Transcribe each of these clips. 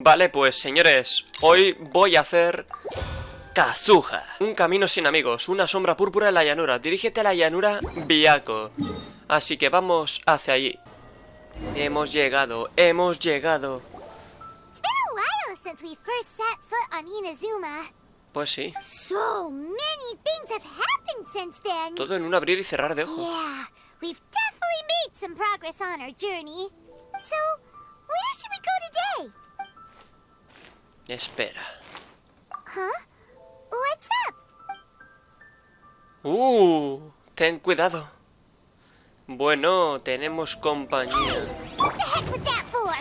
Vale, pues señores, hoy voy a hacer Kazuha. Un camino sin amigos, una sombra púrpura en la llanura. Dirígete a la llanura Byakko. Así que vamos hacia allí. Hemos llegado, hemos llegado. It's been a while since we first set foot on Inazuma. Pues sí. So many things have happened since then. Todo en un abrir y cerrar de ojos. Yeah, we've definitely made some progress on our journey. So, where should we go today? Espera. Huh? What's up? Ten cuidado. Bueno, tenemos compañía. What the heck was that for?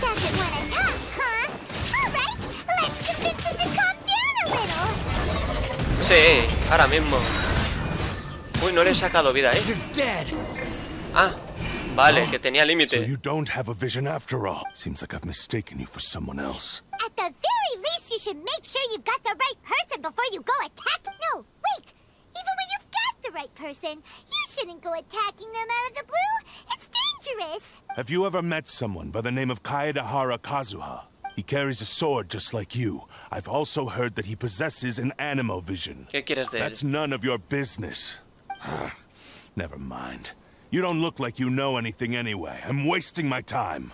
Doesn't want to talk, huh? All right, let's convince him to calm down a little. Sí, ahora mismo. Uy, no le he sacado vida, ¿eh? Ah, vale, que tenía So límite. you don't have a vision after all. Seems like I've mistaken you for someone else. At the very least, you should make sure you've got the right person before you go attack. No, wait. Even when you've got the right person, you shouldn't go attacking them out of the blue. It's dangerous. Have you ever met someone by the name of Kaedahara Kazuha? He carries a sword just like you. I've also heard that he possesses an animal vision. ¿Qué quieres de él? That's none of your business. Never mind. You don't look like you know anything anyway. I'm wasting my time.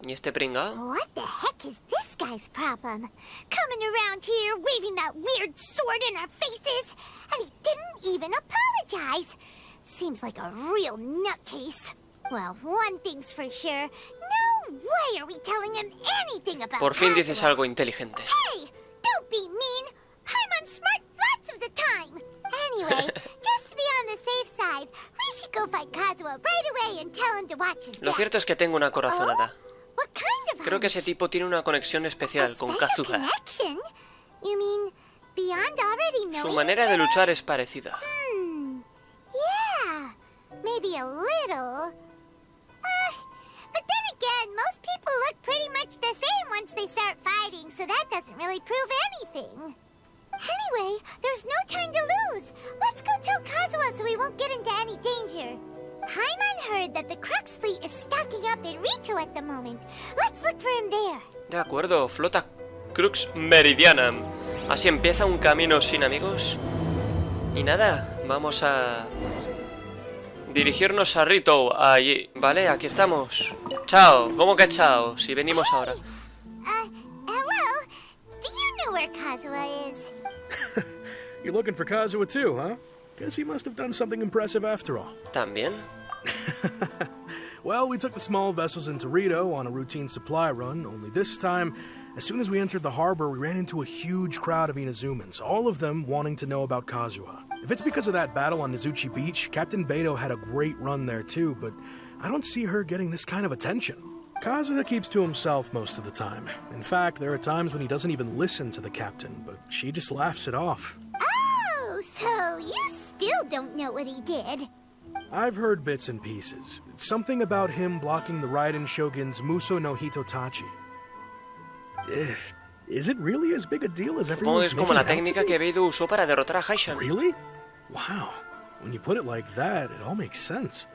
¿Y este pringao? What the heck is this guy's problem? Coming around here, waving that weird sword in our faces, and he didn't even apologize. Seems like a real nutcase. Well, one thing's for sure. No way are we telling him anything about Por fin Kazuha. dices algo inteligente. Hey, don't be mean. I'm on smart lots of the time. Anyway, just to be on the safe side, we should go find Kazuha right away and tell him to watch his Lo back. cierto es que tengo una corazonada. What kind of Creo que ese hunch? tipo tiene una conexión especial con Special Kazuha. connection? You mean beyond already knowing Su manera each de other? luchar es parecida. Yeah, maybe a little. But then again, most people look pretty much the same once they start fighting, so that doesn't really prove anything. Anyway, there's no time to lose. Let's go tell Kazuha so we won't get into any danger. Paimon heard that the Crux fleet is stocking up in Rito at the moment. Let's look for him there. De acuerdo, flota Crux Meridiana. Así empieza un camino sin amigos. Y nada, vamos a dirigirnos a Rito, allí. Vale, aquí estamos. Chao, ¿cómo que chao? Si venimos ahora. Hello? Do you know where Kazuha is? You're looking for Kazuha too, huh? Guess he must have done something impressive after all. ¿También? Well, we took the small vessels into Rito on a routine supply run, only this time, as soon as we entered the harbor, we ran into a huge crowd of Inazumans, all of them wanting to know about Kazuha. If it's because of that battle on Nizuchi Beach, Captain Beto had a great run there too, but I don't see her getting this kind of attention. Kazuha keeps to himself most of the time. In fact, there are times when he doesn't even listen to the captain, but she just laughs it off. Oh, so you still don't know what he did. I've heard bits and pieces. Something about him blocking the Raiden Shogun's Muso no Hitotachi. Is it really as big a deal as Supongo que everyone's es como la making it out técnica to que be? Beidou usó para derrotar a Haishan. Really? Wow. When you put it like that, it all makes sense.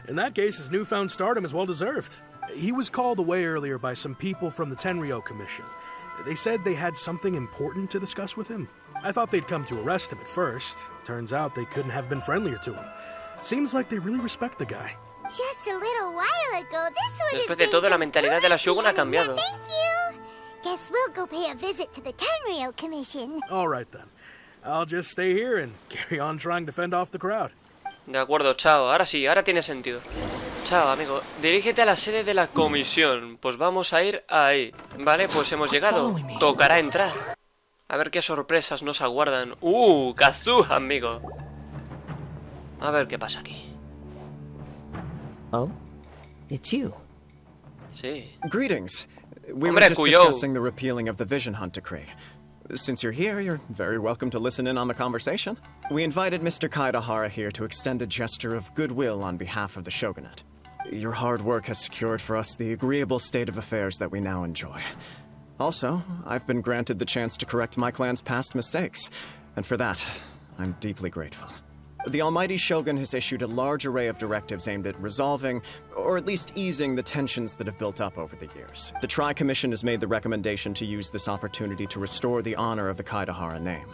In that case, his newfound stardom is well deserved. He was called away earlier by some people from the Tenryo Commission. They said they had something important to discuss with him. I thought they'd come to arrest him at first. Turns out they couldn't have been friendlier to him. Seems like they really respect the guy. Just a little while ago, this would Después have de been todo, la mentalidad de la Shogun ha completely cambiado. Thank you. Guess we'll go pay a visit to the Tenryo Commission. All right then. I'll just stay here and carry on trying to fend off the crowd. De acuerdo, chao. Ahora sí, ahora tiene sentido. Chao, amigo. Dirígete a la sede de la comisión. Pues vamos a ir ahí. Vale, pues hemos llegado. Tocará entrar. A ver qué sorpresas nos aguardan. Kazuha, amigo. A ver qué pasa aquí. Oh? It's you. Sí. Greetings. We Hombre, were just Cuyo. discussing the repealing of the Vision Hunt decree. Since you're here, you're very welcome to listen in on the conversation. We invited Mr. Kaedahara here to extend a gesture of goodwill on behalf of the Shogunate. Your hard work has secured for us the agreeable state of affairs that we now enjoy. Also, I've been granted the chance to correct my clan's past mistakes, and for that, I'm deeply grateful. The Almighty Shogun has issued a large array of directives aimed at resolving, or at least easing, the tensions that have built up over the years. The Tri-Commission has made the recommendation to use this opportunity to restore the honor of the Kaedahara name.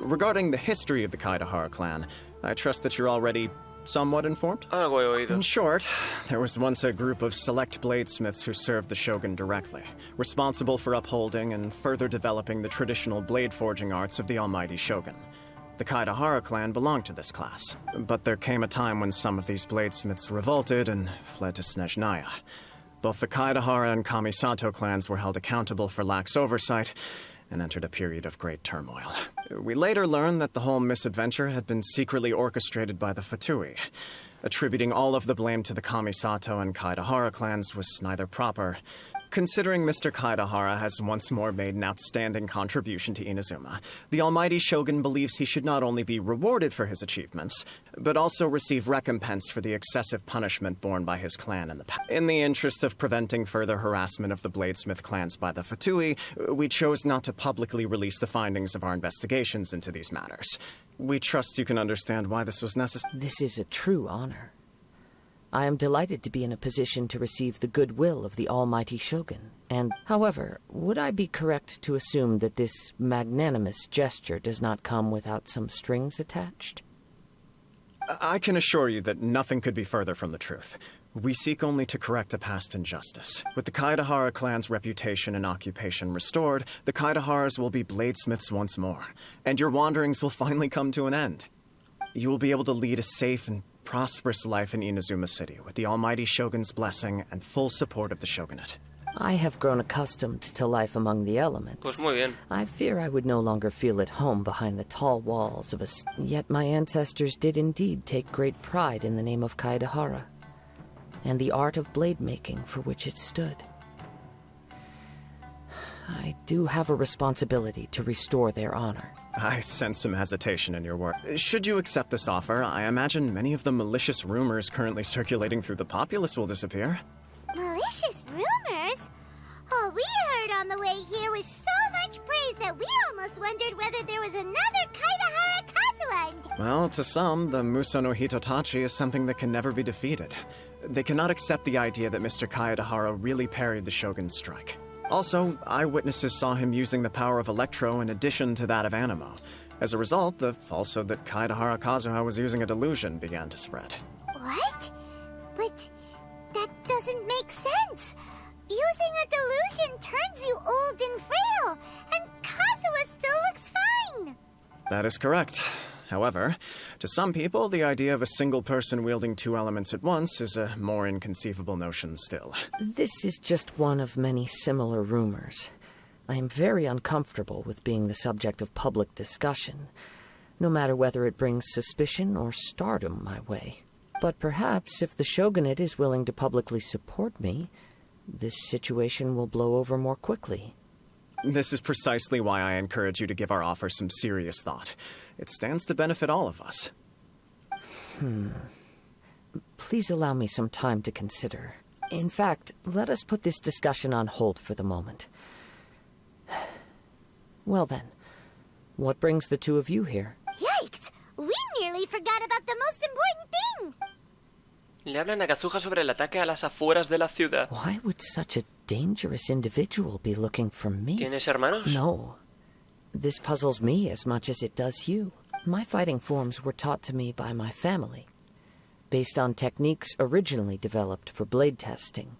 Regarding the history of the Kaedahara clan, I trust that you're already somewhat informed? Algo he oído. In short, there was once a group of select bladesmiths who served the Shogun directly, responsible for upholding and further developing the traditional blade forging arts of the Almighty Shogun. The Kaedahara clan belonged to this class, but there came a time when some of these bladesmiths revolted and fled to Snezhnaya. Both the Kaedahara and Kamisato clans were held accountable for lax oversight and entered a period of great turmoil. We later learned that the whole misadventure had been secretly orchestrated by the Fatui. Attributing all of the blame to the Kamisato and Kaedahara clans was neither proper. Considering Mr. Kaedahara has once more made an outstanding contribution to Inazuma, the Almighty Shogun believes he should not only be rewarded for his achievements, but also receive recompense for the excessive punishment borne by his clan in the past. In the interest of preventing further harassment of the bladesmith clans by the Fatui, we chose not to publicly release the findings of our investigations into these matters. We trust you can understand why this was necessary. This is a true honor. I am delighted to be in a position to receive the goodwill of the Almighty Shogun. And, however, would I be correct to assume that this magnanimous gesture does not come without some strings attached? I can assure you that nothing could be further from the truth. We seek only to correct a past injustice. With the Kaedahara clan's reputation and occupation restored, the Kaedaharas will be bladesmiths once more, and your wanderings will finally come to an end. You will be able to lead a safe and prosperous life in Inazuma City with the Almighty Shogun's blessing and full support of the Shogunate. I have grown accustomed to life among the elements. Pues muy bien. I fear I would no longer feel at home behind the tall walls of a... Yet my ancestors did indeed take great pride in the name of Kaedahara, and the art of blade making for which it stood. I do have a responsibility to restore their honor. I sense some hesitation in your work. Should you accept this offer, I imagine many of the malicious rumors currently circulating through the populace will disappear. Malicious rumors? All we heard on the way here was so much praise that we almost wondered whether there was another Kaedahara Kazuha. Well, to some, the Muso no Hitotachi is something that can never be defeated. They cannot accept the idea that Mr. Kaedahara really parried the Shogun's strike. Also, eyewitnesses saw him using the power of Electro in addition to that of Anemo. As a result, the falsehood that Kaedahara Kazuha was using a delusion began to spread. What? But that doesn't make sense. Using a delusion turns you old and frail, and Kazuha still looks fine. That is correct. However, to some people, the idea of a single person wielding two elements at once is a more inconceivable notion still. This is just one of many similar rumors. I am very uncomfortable with being the subject of public discussion, no matter whether it brings suspicion or stardom my way. But perhaps if the Shogunate is willing to publicly support me, this situation will blow over more quickly. This is precisely why I encourage you to give our offer some serious thought. It stands to benefit all of us. Please allow me some time to consider. In fact, let us put this discussion on hold for the moment. Well then, what brings the two of you here? Yikes! We nearly forgot about the most important thing! Le hablan a Kazuha sobre el ataque a las afueras de la ciudad. Why would such a dangerous individual be looking for me? ¿Tienes hermanos? No. This puzzles me as much as it does you. My fighting forms were taught to me by my family, based on techniques originally developed for blade testing.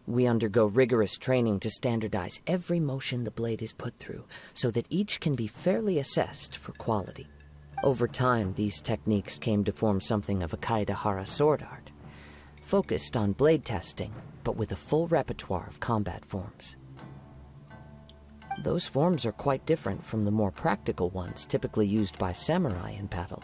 We undergo rigorous training to standardize every motion the blade is put through, so that each can be fairly assessed for quality. Over time, these techniques came to form something of a Kaedahara sword art, focused on blade testing, but with a full repertoire of combat forms. Those forms are quite different from the more practical ones typically used by samurai in battle.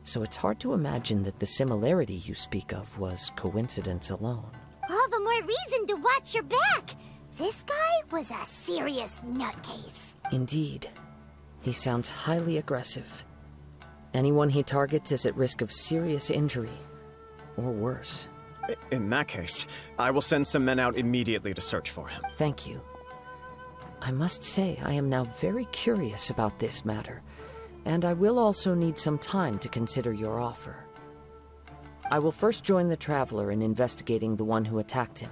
So it's hard to imagine that the similarity you speak of was coincidence alone. All the more reason to watch your back! This guy was a serious nutcase. Indeed. He sounds highly aggressive. Anyone he targets is at risk of serious injury, or worse. In that case, I will send some men out immediately to search for him. Thank you. I must say I am now very curious about this matter, And I will also need some time to consider your offer. I will first join the Traveler in investigating the one who attacked him,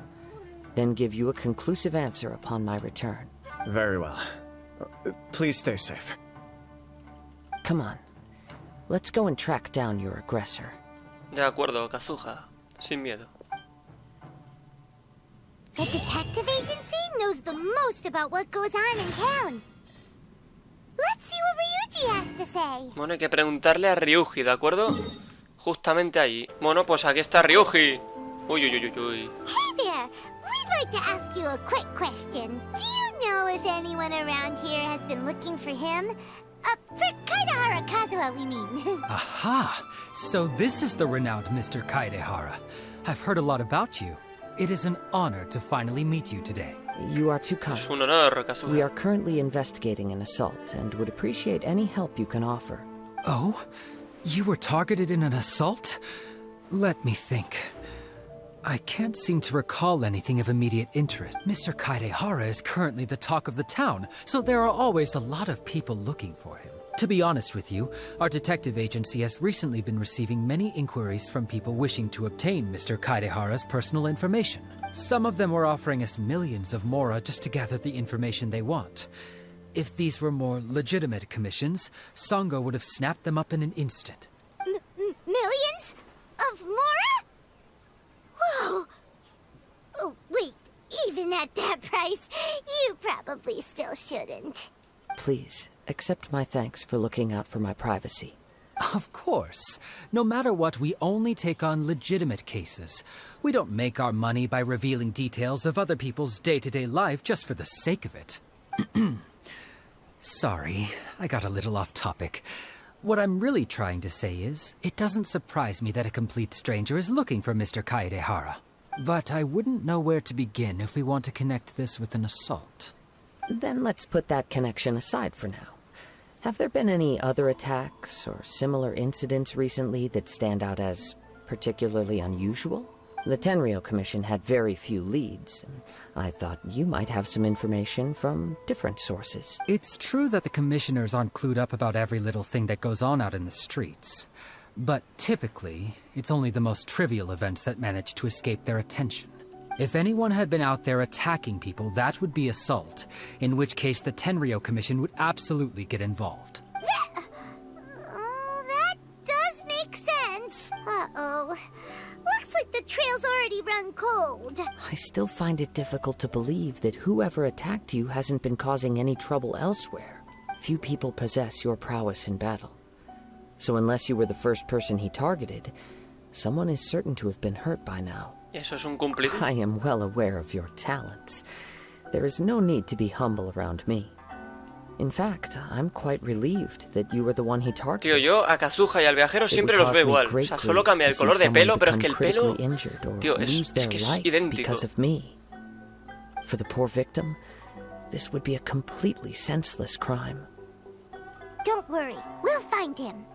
then give you a conclusive answer upon my return. Very well. Please stay safe. Come on. Let's go and track down your aggressor. De acuerdo, Kazuha. Sin miedo. The detective agency knows the most about what goes on in town. Let's see what Ryuji has to say. Bueno, hay que preguntarle a Ryuji, ¿de acuerdo? Justamente allí. Bueno, pues aquí está Ryuji. Uy, uy, uy, uy, uy. Hey there, we'd like to ask you a quick question. Do you know if anyone around here has been looking for him? For Kaidahara Kazuha, we mean. Aha! So this is the renowned Mr. Kaidehara. I've heard a lot about you. It is an honor to finally meet you today. You are too kind. Es un honor, Kazuha. We are currently investigating an assault and would appreciate any help you can offer. Oh? You were targeted in an assault? Let me think. I can't seem to recall anything of immediate interest. Mr. Kaidehara is currently the talk of the town, so there are always a lot of people looking for him. To be honest with you, our detective agency has recently been receiving many inquiries from people wishing to obtain Mr. Kaidehara's personal information. Some of them were offering us millions of mora just to gather the information they want. If these were more legitimate commissions, Sango would have snapped them up in an instant. Millions? Of mora? Whoa! Oh, wait, even at that price, you probably still shouldn't. Please, accept my thanks for looking out for my privacy. Of course. No matter what, we only take on legitimate cases. We don't make our money by revealing details of other people's day-to-day life just for the sake of it. Sorry, I got a little off topic. What I'm really trying to say is, it doesn't surprise me that a complete stranger is looking for Mr. Kaedehara. But I wouldn't know where to begin if we want to connect this with an assault. Then let's put that connection aside for now. Have there been any other attacks or similar incidents recently that stand out as particularly unusual? The Tenryou Commission had very few leads, and I thought you might have some information from different sources. It's true that the commissioners aren't clued up about every little thing that goes on out in the streets. But typically, it's only the most trivial events that manage to escape their attention. If anyone had been out there attacking people, that would be assault, in which case the Tenryou Commission would absolutely get involved. That does make sense. Uh-oh. Looks like the trail's already run cold. I still find it difficult to believe that whoever attacked you hasn't been causing any trouble elsewhere. Few people possess your prowess in battle. So unless you were the first person he targeted, someone is certain to have been hurt by now. Eso es un cumplido. I am well aware of your talents. There is no need to be humble around me. In fact, I'm quite relieved that you were the one he targeted. Tío, yo a Kazuha y al viajero siempre los veo igual. O sea, solo cambia el color de pelo, pero es que el pelo... Tío, es que es idéntico. For the poor victim, this would be a completely senseless crime. Don't worry, we'll find him.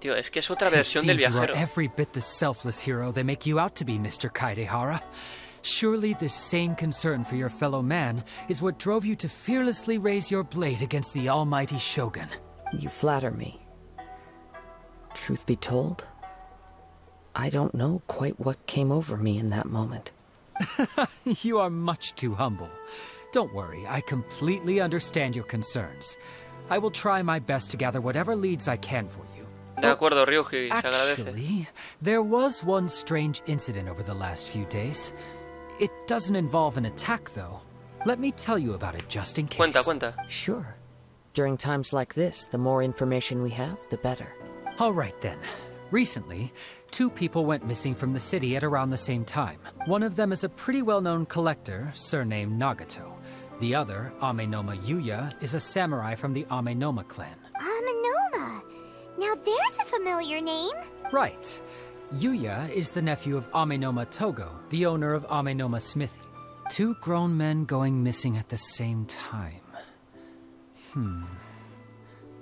Tío, es que es otra versión del viajero. You are every bit the selfless hero they make you out to be, Mr. Kaedehara. Surely this same concern for your fellow man is what drove you to fearlessly raise your blade against the almighty Shogun. You flatter me. Truth be told, I don't know quite what came over me in that moment. You are much too humble. Don't worry, I completely understand your concerns. I will try my best to gather whatever leads I can for you. De acuerdo, Ryuji, se agradece. Actually, there was one strange incident over the last few days. It doesn't involve an attack, though. Let me tell you about it just in case. Cuenta. Sure. During times like this, the more information we have, the better. All right, then. Recently, 2 people went missing from the city at around the same time. One of them is a pretty well-known collector, surnamed Nagato. The other, Amenoma Yuya, is a samurai from the Amenoma clan. Amenoma? Now there's a familiar name. Right. Yuya is the nephew of Amenoma Togo, the owner of Amenoma Smithy. 2 grown men going missing at the same time.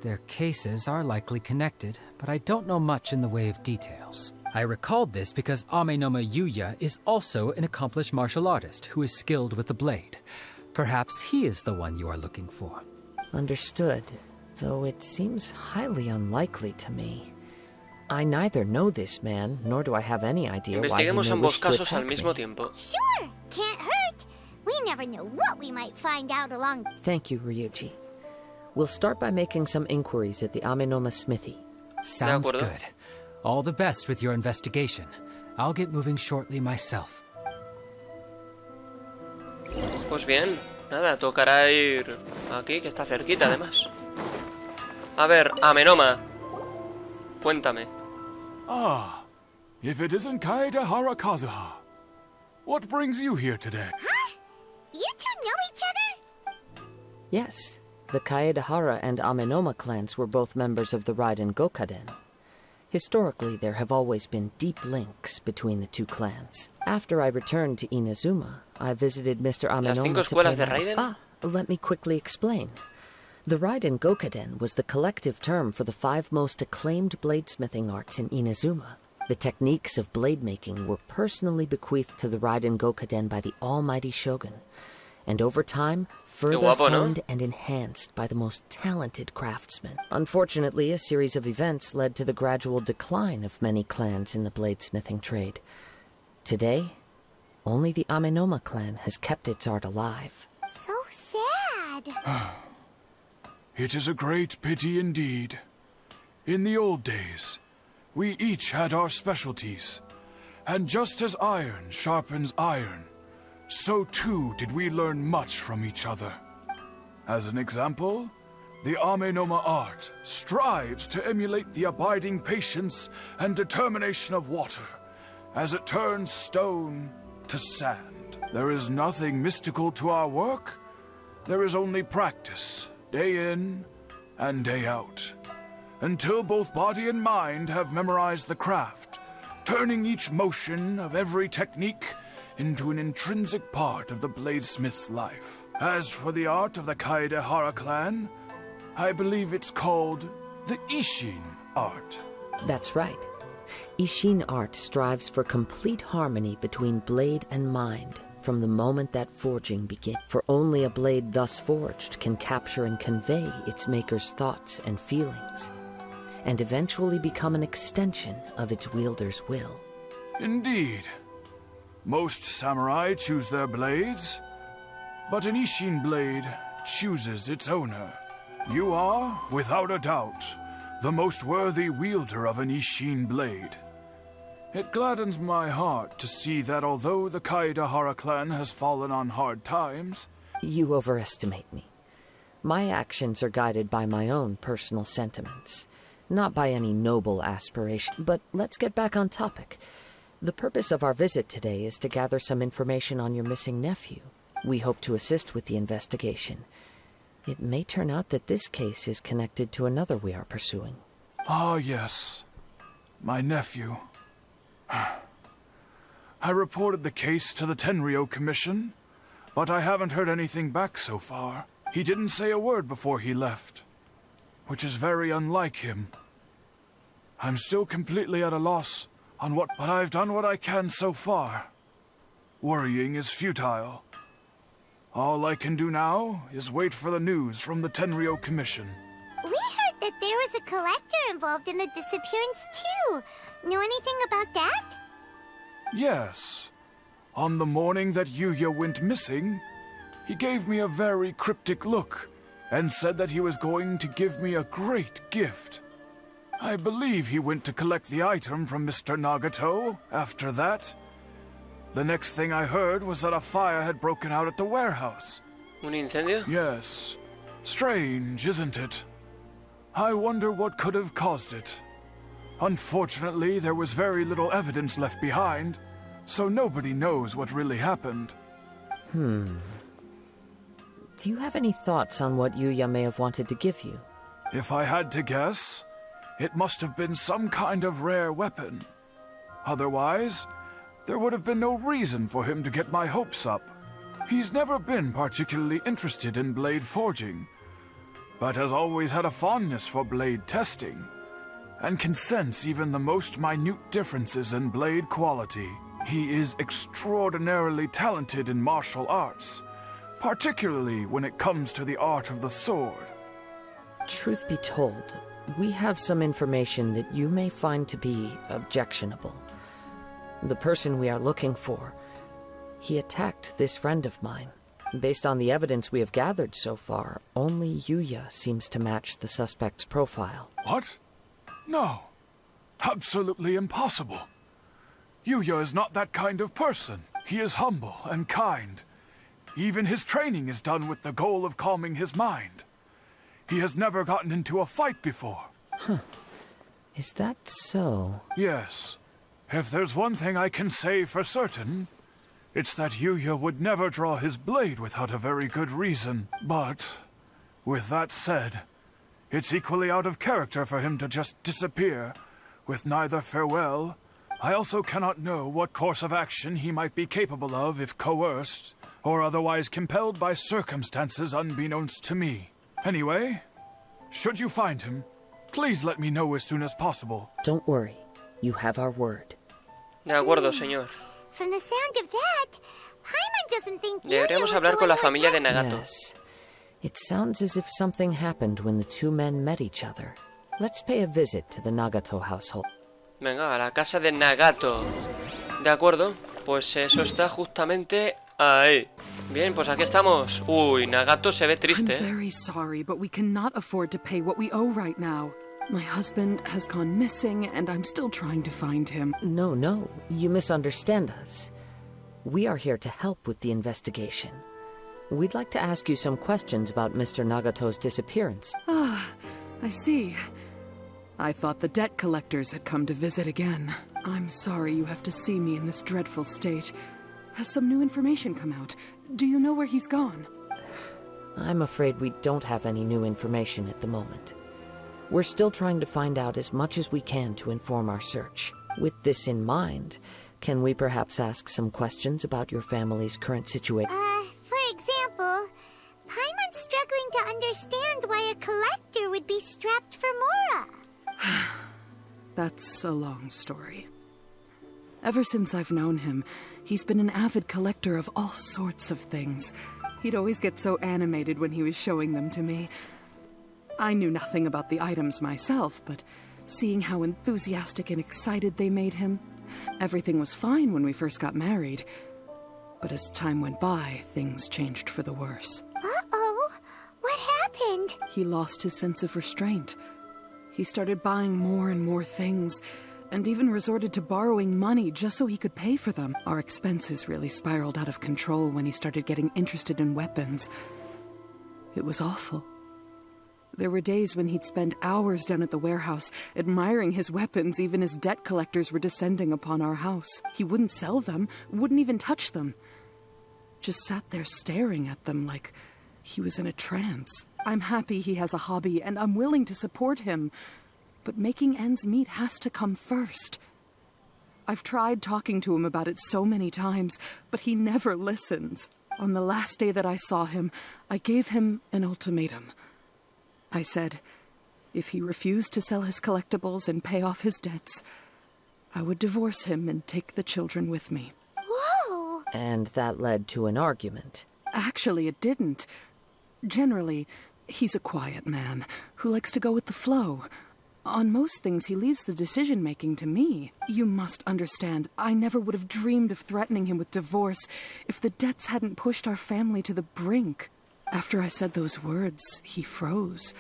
Their cases are likely connected, but I don't know much in the way of details. I recalled this because Amenoma Yuya is also an accomplished martial artist who is skilled with the blade. Perhaps he is the one you are looking for. Understood. though it seems highly unlikely to me. I neither know this man, nor do I have any idea why he may Investiguemos ambos wish to casos al attack mismo me. tiempo. Sure, can't hurt. We never know what we might find out along. Thank you, Ryuji. We'll start by making some inquiries at the Amenoma smithy. Sounds acuerdo. good. All the best with your investigation. I'll get moving shortly myself. Pues bien, nada, tocará ir aquí, que está cerquita además. A ver, Amenoma, cuéntame. Ah, if it isn't Kaedehara Kazuha. What brings you here today? Huh? You two know each other? Yes, the Kaedehara and Amenoma clans were both members of the Raiden Gokaden. Historically, there have always been deep links between the two clans. After I returned to Inazuma, I visited Mr. Las Amenoma 5 to escuelas pay de my Raiden? let me quickly explain. The Raiden Gokaden was the collective term for the 5 most acclaimed bladesmithing arts in Inazuma. The techniques of blade making were personally bequeathed to the Raiden Gokaden by the almighty Shogun, and over time, further guapo, ¿no? honed and enhanced by the most talented craftsmen. Unfortunately, a series of events led to the gradual decline of many clans in the bladesmithing trade. Today, only the Amenoma clan has kept its art alive. So sad. It is a great pity indeed. In the old days, we each had our specialties, and just as iron sharpens iron, so too did we learn much from each other. As an example, the Amenoma art strives to emulate the abiding patience and determination of water as it turns stone to sand. There is nothing mystical to our work. There is only practice, day in and day out, until both body and mind have memorized the craft, turning each motion of every technique into an intrinsic part of the bladesmith's life. As for the art of the Kaedehara clan, I believe it's called the Ishin art. That's right. Ishin art strives for complete harmony between blade and mind from the moment that forging begins. For only a blade thus forged can capture and convey its maker's thoughts and feelings, and eventually become an extension of its wielder's will. Indeed. Most samurai choose their blades, but an Ishin blade chooses its owner. You are, without a doubt, the most worthy wielder of an Ishin blade. It gladdens my heart to see that although the Kaedehara clan has fallen on hard times... You overestimate me. My actions are guided by my own personal sentiments, not by any noble aspiration. But let's get back on topic. The purpose of our visit today is to gather some information on your missing nephew. We hope to assist with the investigation. It may turn out that this case is connected to another we are pursuing. Ah, yes. My nephew. I reported the case to the Tenryo Commission, but I haven't heard anything back so far. He didn't say a word before he left, which is very unlike him. I'm still completely at a loss on what, but I've done what I can so far. Worrying is futile. All I can do now is wait for the news from the Tenryo Commission. We heard that there was a collector involved in the disappearance too. Know anything about that? Yes. On the morning that Yuya went missing, he gave me a very cryptic look and said that he was going to give me a great gift. I believe he went to collect the item from Mr. Nagato after that. The next thing I heard was that a fire had broken out at the warehouse. ¿Un incendio? Yes. Strange, isn't it? I wonder what could have caused it. Unfortunately, there was very little evidence left behind, so nobody knows what really happened. Do you have any thoughts on what Yuya may have wanted to give you? If I had to guess, it must have been some kind of rare weapon. Otherwise, there would have been no reason for him to get my hopes up. He's never been particularly interested in blade forging, but has always had a fondness for blade testing, and can sense even the most minute differences in blade quality. He is extraordinarily talented in martial arts, particularly when it comes to the art of the sword. Truth be told, we have some information that you may find to be objectionable. The person we are looking for, he attacked this friend of mine. Based on the evidence we have gathered so far, only Yuya seems to match the suspect's profile. What? No. Absolutely impossible. Yuya is not that kind of person. He is humble and kind. Even his training is done with the goal of calming his mind. He has never gotten into a fight before. Huh. Is that so? Yes. If there's one thing I can say for certain, it's that Yuya would never draw his blade without a very good reason. But, with that said, it's equally out of character for him to just disappear, with neither farewell. I also cannot know what course of action he might be capable of if coerced, or otherwise compelled by circumstances unbeknownst to me. Anyway, should you find him, please let me know as soon as possible. Don't worry. You have our word. De acuerdo, señor. From the sound of that, Paimon doesn't think Yuya Deberíamos was hablar the con la one who familia de attacked- Nagato. Yes. It sounds as if something happened when the two men met each other. Let's pay a visit to the Nagato household. Venga, a la casa de Nagato. De acuerdo, pues eso está justamente ahí. Bien, pues aquí estamos. Uy, Nagato se ve triste, I'm very sorry, but we cannot afford to pay what we owe right now. My husband has gone missing, and I'm still trying to find him. No, you misunderstand us. We are here to help with the investigation. We'd like to ask you some questions about Mr. Nagato's disappearance. Ah, I see. I thought the debt collectors had come to visit again. I'm sorry you have to see me in this dreadful state. Has some new information come out? Do you know where he's gone? I'm afraid we don't have any new information at the moment. We're still trying to find out as much as we can to inform our search. With this in mind, can we perhaps ask some questions about your family's current situation? For example, Paimon's struggling to understand why a collector would be strapped for Mora. That's a long story. Ever since I've known him, he's been an avid collector of all sorts of things. He'd always get so animated when he was showing them to me. I knew nothing about the items myself, but seeing how enthusiastic and excited they made him, everything was fine when we first got married. But as time went by, things changed for the worse. Uh-oh. What happened? He lost his sense of restraint. He started buying more and more things, and even resorted to borrowing money just so he could pay for them. Our expenses really spiraled out of control when he started getting interested in weapons. It was awful. There were days when he'd spend hours down at the warehouse, admiring his weapons even as debt collectors were descending upon our house. He wouldn't sell them, wouldn't even touch them. Just sat there staring at them like he was in a trance. I'm happy he has a hobby, and I'm willing to support him. But making ends meet has to come first. I've tried talking to him about it so many times, but he never listens. On the last day that I saw him, I gave him an ultimatum. I said, if he refused to sell his collectibles and pay off his debts, I would divorce him and take the children with me. Whoa! And that led to an argument. Actually, it didn't. Generally, he's a quiet man who likes to go with the flow. On most things, he leaves the decision-making to me. You must understand, I never would have dreamed of threatening him with divorce if the debts hadn't pushed our family to the brink. After I said those words, he froze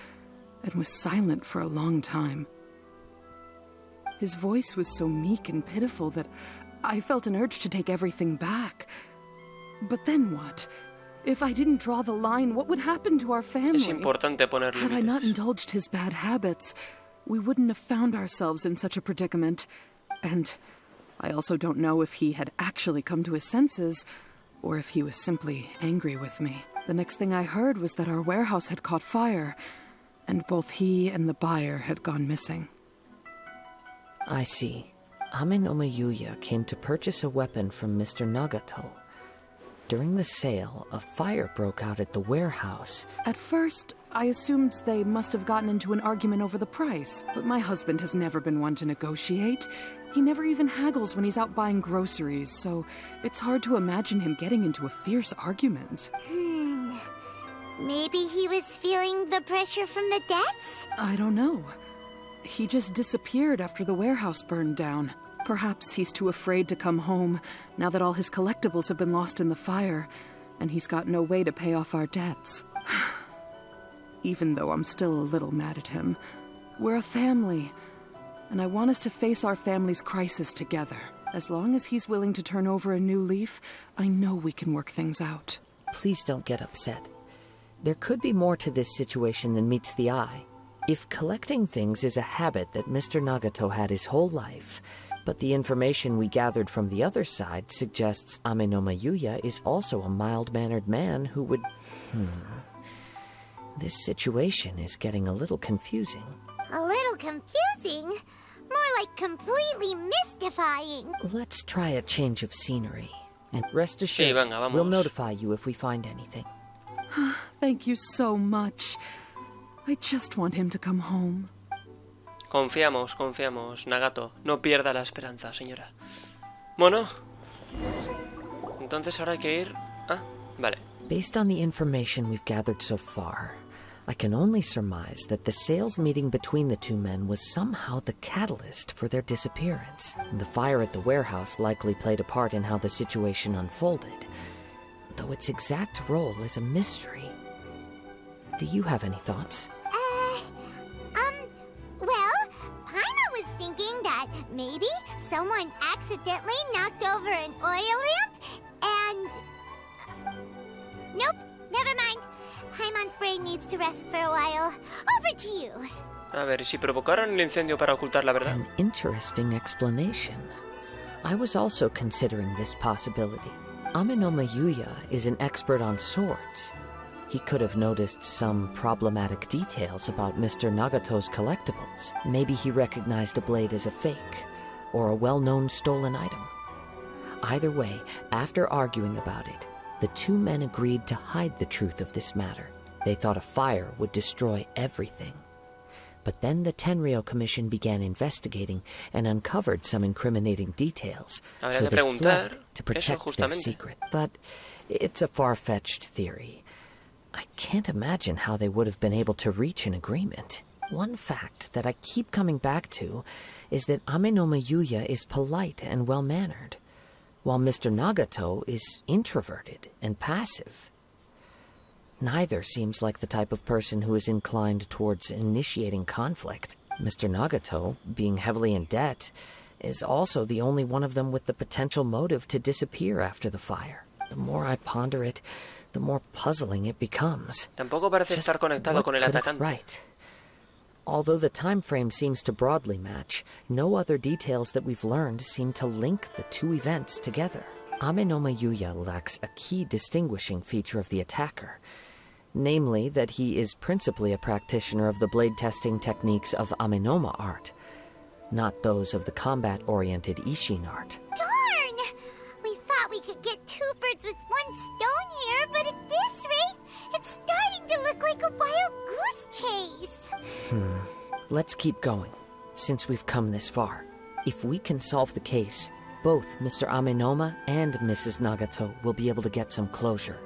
and was silent for a long time. His voice was so meek and pitiful that I felt an urge to take everything back. But then what? If I didn't draw the line, what would happen to our family? Es importante poner Had I not límites. indulged his bad habits, we wouldn't have found ourselves in such a predicament. And I also don't know if he had actually come to his senses, or if he was simply angry with me. The next thing I heard was that our warehouse had caught fire, and both he and the buyer had gone missing. I see. Amenome Yuya came to purchase a weapon from Mr. Nagato. During the sale, a fire broke out at the warehouse. At first, I assumed they must have gotten into an argument over the price, but my husband has never been one to negotiate. He never even haggles when he's out buying groceries, so it's hard to imagine him getting into a fierce argument. Maybe he was feeling the pressure from the debts? I don't know. He just disappeared after the warehouse burned down. Perhaps he's too afraid to come home now that all his collectibles have been lost in the fire, and he's got no way to pay off our debts. Even though I'm still a little mad at him, we're a family, and I want us to face our family's crisis together. As long as he's willing to turn over a new leaf, I know we can work things out. Please don't get upset. There could be more to this situation than meets the eye. If collecting things is a habit that Mr. Nagato had his whole life, but the information we gathered from the other side suggests Amenoma Yuya is also a mild-mannered man who would... This situation is getting a little confusing. A little confusing? More like completely mystifying. Let's try a change of scenery. And rest assured, Sí, venga, vamos. we'll notify you if we find anything. Thank you so much. I just want him to come home. Confiamos, Nagato. No pierda la esperanza, señora. Bueno. Entonces ahora hay que ir... Ah, vale. Based on the information we've gathered so far, I can only surmise that the sales meeting between the two men was somehow the catalyst for their disappearance. The fire at the warehouse likely played a part in how the situation unfolded, though its exact role is a mystery. Do you have any thoughts? Well, Paimon was thinking that maybe someone accidentally knocked over an oil lamp and... Nope, never mind. Paimon's brain needs to rest for a while. Over to you. A ver, ¿y si provocaron el incendio para ocultar la verdad? An interesting explanation. I was also considering this possibility. Amenoma Yuya is an expert on swords. He could have noticed some problematic details about Mr. Nagato's collectibles. Maybe he recognized a blade as a fake, or a well-known stolen item. Either way, after arguing about it, the two men agreed to hide the truth of this matter. They thought a fire would destroy everything. But then the Tenryo Commission began investigating and uncovered some incriminating details, so they fled to protect their secret. But it's a far-fetched theory. I can't imagine how they would have been able to reach an agreement. One fact that I keep coming back to is that Amenoma Yuya is polite and well-mannered, while Mr. Nagato is introverted and passive. Neither seems like the type of person who is inclined towards initiating conflict. Mr. Nagato, being heavily in debt, is also the only one of them with the potential motive to disappear after the fire. The more I ponder it, the more puzzling it becomes. Tampoco parece estar conectado con el atacante. Right. Although the time frame seems to broadly match, no other details that we've learned seem to link the two events together. Amenoma Yuya lacks a key distinguishing feature of the attacker, namely that he is principally a practitioner of the blade testing techniques of Amenoma art, not those of the combat-oriented Ishin art. Darn! We thought we could get two birds with one stone here, but at this rate, it's starting to look like a wild goose chase. Let's keep going, since we've come this far. If we can solve the case, both Mr. Amenoma and Mrs. Nagato will be able to get some closure.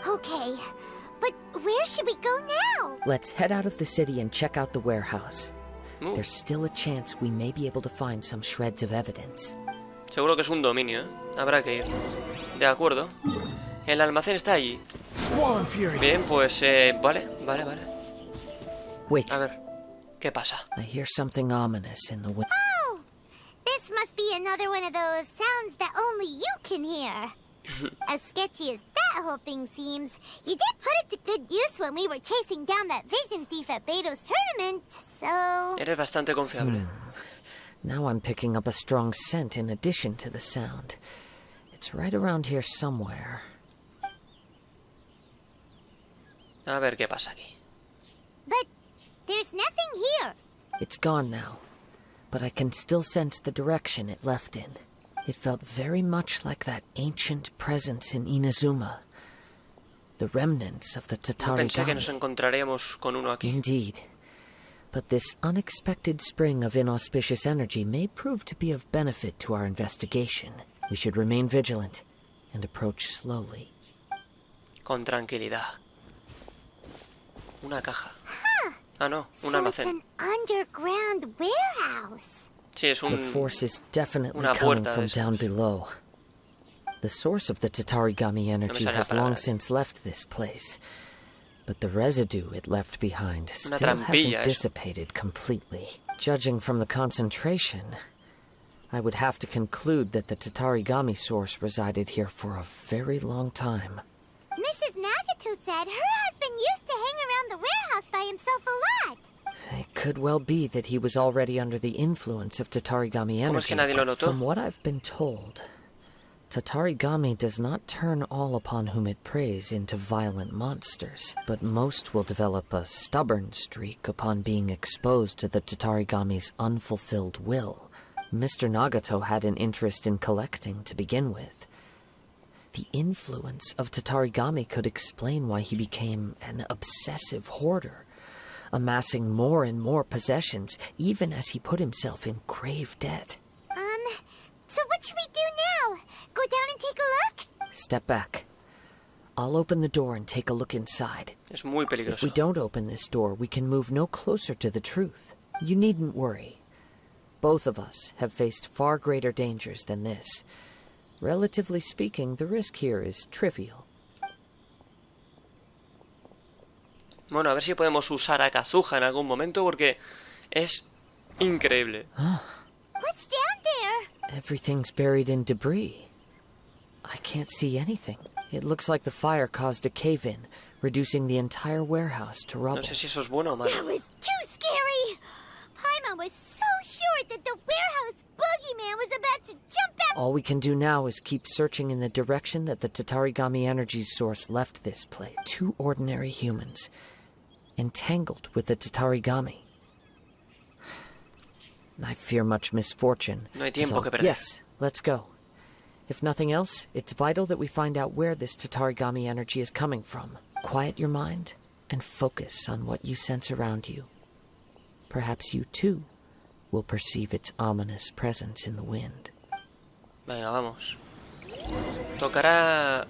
Okay, but where should we go now? Let's head out of the city and check out the warehouse. There's still a chance we may be able to find some shreds of evidence. Seguro que es un dominio, ¿eh? Habrá que ir. De acuerdo. El almacén está allí. Bien, pues vale. Wait. A ver, ¿qué pasa? I hear something ominous in the wind. Oh! This must be another one of those sounds that only you can hear. As sketchy as that whole thing seems, you did put it to good use when we were chasing down that vision thief at Beto's tournament, so... Eres bastante confiable. Now I'm picking up a strong scent in addition to the sound. It's right around here somewhere. A ver qué pasa aquí. But there's nothing here. It's gone now, but I can still sense the direction it left in. It felt very much like that ancient presence in Inazuma. The remnants of the Pensé que nos Tatarigami. encontraríamos con uno aquí. Indeed. But this unexpected spring of inauspicious energy may prove to be of benefit to our investigation. We should remain vigilant and approach slowly. Con tranquilidad. Una caja. Ah, no, un So it's almacén. an underground warehouse. Sí, es The force is definitely una coming puerta de from esas. down below. The source of the Tatarigami energy sale la has long palabra. since left this place. But the residue it left behind Una still trampilla, hasn't eso. dissipated completely. Judging from the concentration, I would have to conclude that the Tatarigami source resided here for a very long time. Mrs. Nagato said her husband used to hang around the warehouse by himself a lot. It could well be that he was already under the influence of Tatarigami ¿Cómo es energy. que nadie lo notó? From what I've been told, Tatarigami does not turn all upon whom it preys into violent monsters, but most will develop a stubborn streak upon being exposed to the Tatarigami's unfulfilled will. Mr. Nagato had an interest in collecting to begin with. The influence of Tatarigami could explain why he became an obsessive hoarder, amassing more and more possessions, even as he put himself in grave debt. So what should we do now? Go down and take a look? Step back. I'll open the door and take a look inside. Es muy If we peligroso. don't open this door, we can move no closer to the truth. You needn't worry. Both of us have faced far greater dangers than this. Relatively speaking, the risk here is trivial. Bueno, a ver si podemos usar a Kazuha en algún momento porque es increíble. What's down there? Everything's buried in debris. I can't see anything. It looks like the fire caused a cave-in, reducing the entire warehouse to rubble. No sé si eso es bueno o malo. That was too scary. Paimon was so sure that the warehouse boogeyman was about to jump out. All we can do now is keep searching in the direction that the Tatarigami energy's source left this place. Two ordinary humans, entangled with the Tatarigami. I fear much misfortune. No hay tiempo que perder. Yes, let's go. If nothing else, it's vital that we find out where this Tatarigami energy is coming from. Quiet your mind and focus on what you sense around you. Perhaps you, too, will perceive its ominous presence in the wind. Venga, vamos. Tocará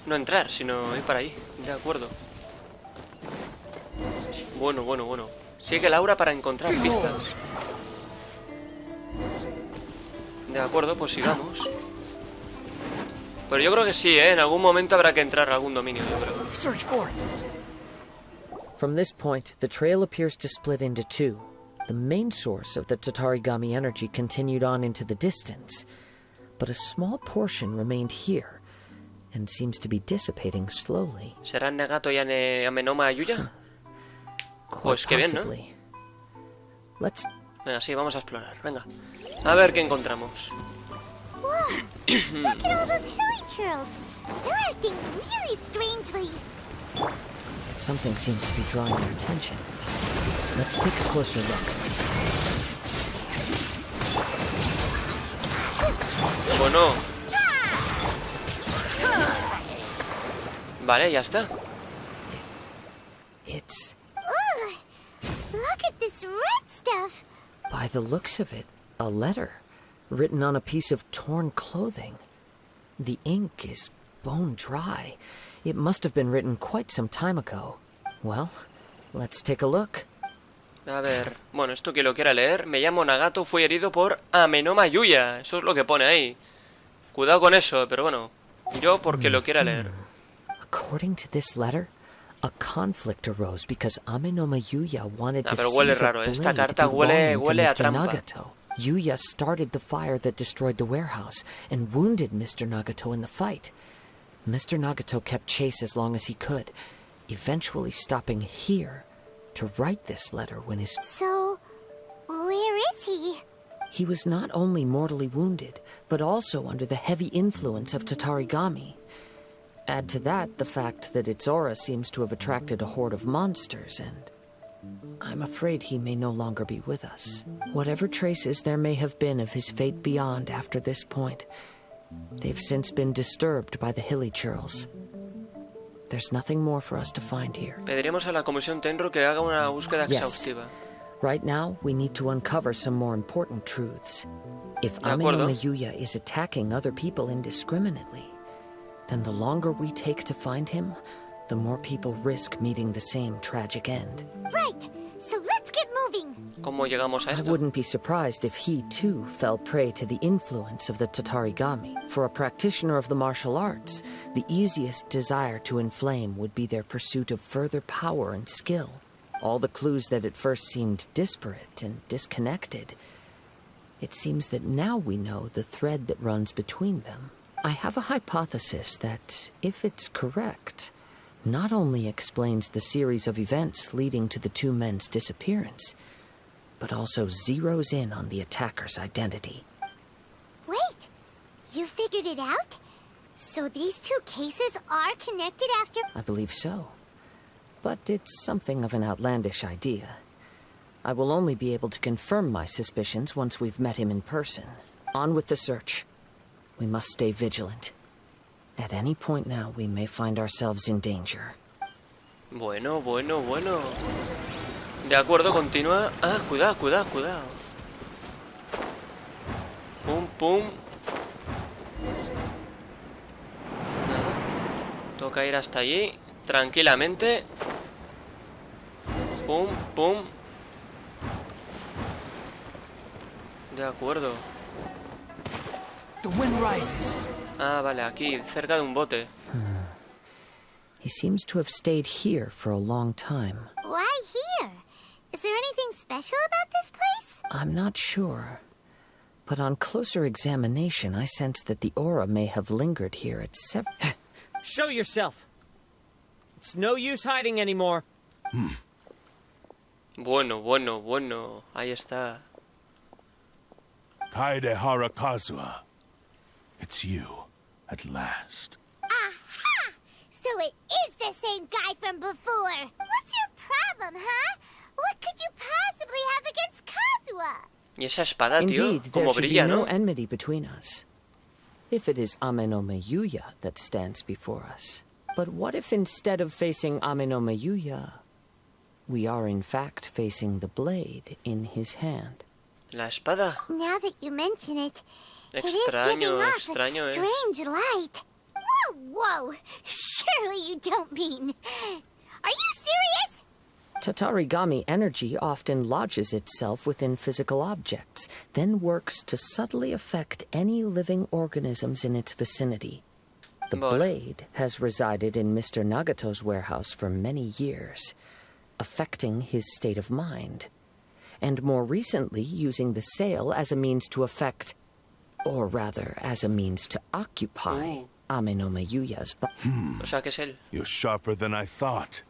no entrar, sino ir para ahí. De acuerdo. Bueno. Sigue Laura para encontrar pistas. De acuerdo, pues sigamos. Pero yo creo que sí, ¿eh? En algún momento habrá que entrar a algún dominio, yo creo. From this point, the trail appears to split into two. The main source of the Tatarigami energy continued on into the distance, but a small portion remained here and seems to be dissipating slowly. ¿Serán Nagato y Amenoma Yuya? Quite Pues qué bien, ¿no? possibly. Let's Venga, sí, vamos a explorar. Venga. A ver qué encontramos. Whoa! Look at all those hilly churls. They're acting really strangely. Something seems to be drawing our attention. Let's take a closer look. Bueno. Vale, ya está. It's, Ugh! Look at this red stuff. by the looks of it, a letter written on a piece of torn clothing. The ink is bone dry. It must have been written quite some time ago. Well, let's take a look. A ver, bueno, esto que lo quiera leer. Me llamo Nagato, fui herido por Amenoma Yuya. Eso es lo que pone ahí. Cuidado con eso, pero bueno. Yo porque lo quiera leer. According to this letter, a conflict arose because Amenoma Yuya wanted to pero huele seize a raro. Esta blade carta belonging to huele a Mr. trampa. Nagato. Yuya started the fire that destroyed the warehouse and wounded Mr. Nagato in the fight. Mr. Nagato kept chase as long as he could, eventually stopping here to write this letter when his... So, where is he? He was not only mortally wounded, but also under the heavy influence of Tatarigami. Add to that the fact that its aura seems to have attracted a horde of monsters, and I'm afraid he may no longer be with us. Whatever traces there may have been of his fate beyond after this point, they've since been disturbed by the hilly churls. There's nothing more for us to find here. Pediremos a la Comisión Tenro que haga una búsqueda Yes. exhaustiva. Right now, we need to uncover some more important truths. If De acuerdo. Amenoma Yuya is attacking other people indiscriminately, then the longer we take to find him, the more people risk meeting the same tragic end. Right. So let's get moving. ¿Cómo llegamos a I esto? wouldn't be surprised if he, too, fell prey to the influence of the Tatarigami. For a practitioner of the martial arts, the easiest desire to inflame would be their pursuit of further power and skill. All the clues that at first seemed disparate and disconnected, it seems that now we know the thread that runs between them. I have a hypothesis that, if it's correct, not only explains the series of events leading to the two men's disappearance, but also zeroes in on the attacker's identity. Wait, you figured it out? So these two cases are connected after... I believe so. But it's something of an outlandish idea. I will only be able to confirm my suspicions once we've met him in person. On with the search. We must stay vigilant. At any point now, we may find ourselves in danger. Bueno. De acuerdo, continúa. Ah, cuidado. Pum. Nada. Toca ir hasta allí, tranquilamente. Pum. De acuerdo. The wind rises. Ah, vale, aquí, cerca de un bote. He seems to have stayed here for a long time. Why here? Is there anything special about this place? I'm not sure. But on closer examination, I sense that the aura may have lingered here at several... Show yourself! It's no use hiding anymore. Bueno. Ahí está. Kaedehara Kazuha. It's you, at last. Aha! So it is the same guy from before. What's your problem, huh? What could you possibly have against Kazuha? Y esa espada, tío, Indeed, como there should brilla, be no ¿no? enmity between us. If it is Amenome Yuya that stands before us. But what if instead of facing Amenome Yuya, we are in fact facing the blade in his hand? La espada. Now that you mention it, it is Extraño, giving off extraño, a strange light. Whoa! Surely you don't mean... Are you serious? Tatarigami energy often lodges itself within physical objects, then works to subtly affect any living organisms in its vicinity. The Vale. blade has resided in Mr. Nagato's warehouse for many years, affecting his state of mind, and more recently using the sale as a means to affect, or rather as a means to occupy, Amenome Yuya's O sea, que es él. You're sharper than I thought.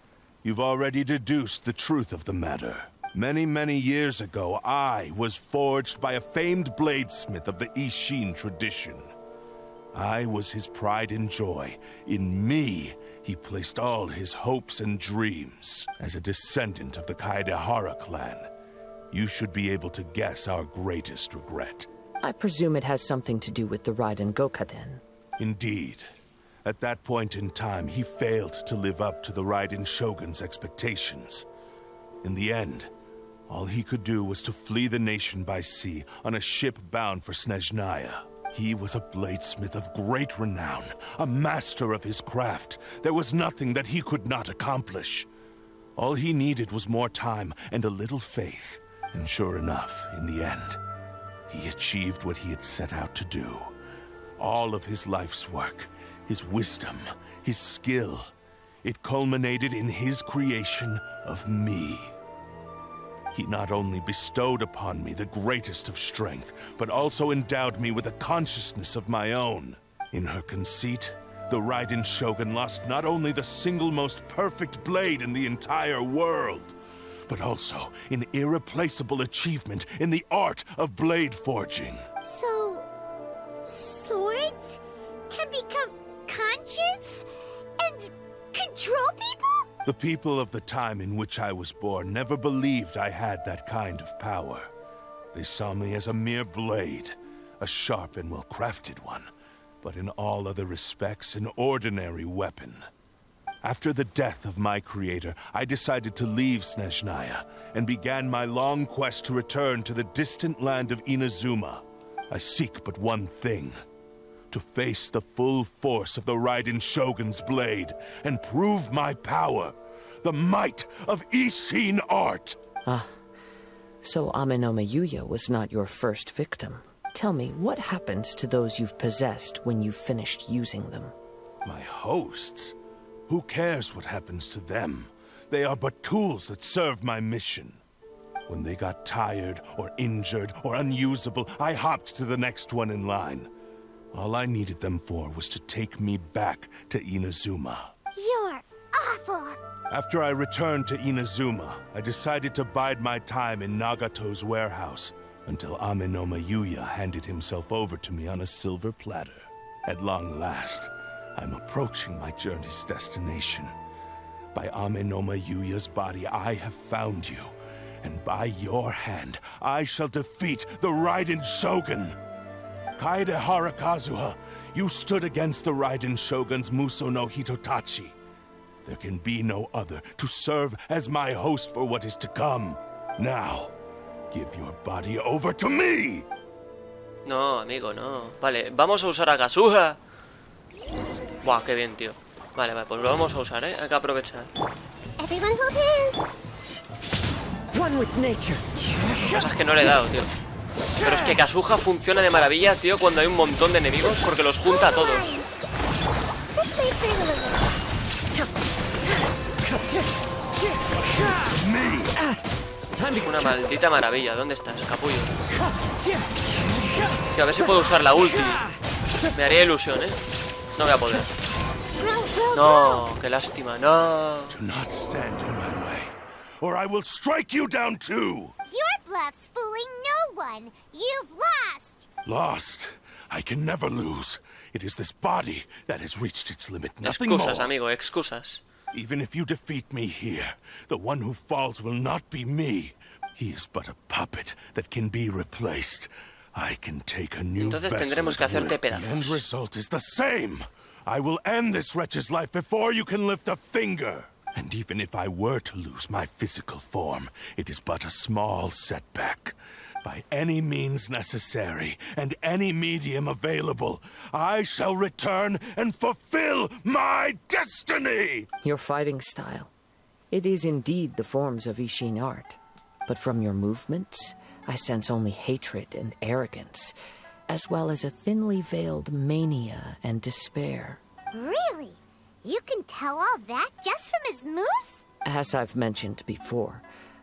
You've already deduced the truth of the matter. Many years ago, I was forged by a famed bladesmith of the Ishin tradition. I was his pride and joy. In me, he placed all his hopes and dreams. As a descendant of the Kaedehara clan, you should be able to guess our greatest regret. I presume it has something to do with the Raiden Gokaden. Indeed. At that point in time, he failed to live up to the Raiden Shogun's expectations. In the end, all he could do was to flee the nation by sea on a ship bound for Snezhnaya. He was a bladesmith of great renown, a master of his craft. There was nothing that he could not accomplish. All he needed was more time and a little faith. And sure enough, in the end, he achieved what he had set out to do. All of his life's work, his wisdom, his skill, it culminated in his creation of me. He not only bestowed upon me the greatest of strength, but also endowed me with a consciousness of my own. In her conceit, the Raiden Shogun lost not only the single most perfect blade in the entire world, but also an irreplaceable achievement in the art of blade forging. So... swords can become conscious and control people? The people of the time in which I was born never believed I had that kind of power. They saw me as a mere blade, a sharp and well-crafted one, but in all other respects an ordinary weapon. After the death of my creator, I decided to leave Snezhnaya and began my long quest to return to the distant land of Inazuma. I seek but one thing: to face the full force of the Raiden Shogun's blade and prove my power, the might of Ishin art. Ah, so Amenoma Yuya was not your first victim. Tell me, what happens to those you've possessed when you've finished using them? My hosts? Who cares what happens to them? They are but tools that serve my mission. When they got tired, or injured, or unusable, I hopped to the next one in line. All I needed them for was to take me back to Inazuma. You're awful. After I returned to Inazuma, I decided to bide my time in Nagato's warehouse until Amenoma Yuya handed himself over to me on a silver platter. At long last, I'm approaching my journey's destination. By Amenoma Yuya's body, I have found you. And by your hand, I shall defeat the Raiden Shogun. Kaedehara Kazuha, you stood against the Raiden Shogun's Muso no Hitotachi. There can be no other to serve as my host for what is to come. Now, give your body over to me! No, amigo, no. Vale, vamos a usar a Kazuha. Buah, qué bien, tío. Vale, pues lo vamos a usar, ¿eh? Hay que aprovechar. Everyone hold hands. One with nature. Lo que pasa es que no le he dado, tío. Pero es que Kazuha funciona de maravilla, tío, cuando hay un montón de enemigos, porque los junta a todos. Una maldita maravilla. ¿Dónde estás, capullo? Tío, a ver si puedo usar la ulti. Me haría ilusión, ¿eh? No voy a poder. No, qué lástima, no. Do not stand in my way, or I will strike you down too. Your bluff's fooling no one. You've lost. Lost? I can never lose. It is this body that has reached its limit. Nothing Excusas, more. amigo, excusas. Even if you defeat me here, the one who falls will not be me. He is but a puppet that can be replaced. I can take a new Entonces vessel tendremos que of will. hacerte The end pedazos. result is the same. I will end this wretch's life before you can lift a finger. And even if I were to lose my physical form, it is but a small setback. By any means necessary, and any medium available, I shall return and fulfill my destiny! Your fighting style. It is indeed the forms of Ishin art. But from your movements, I sense only hatred and arrogance, as well as a thinly veiled mania and despair. Really? You can tell all that just from his moves? As I've mentioned before,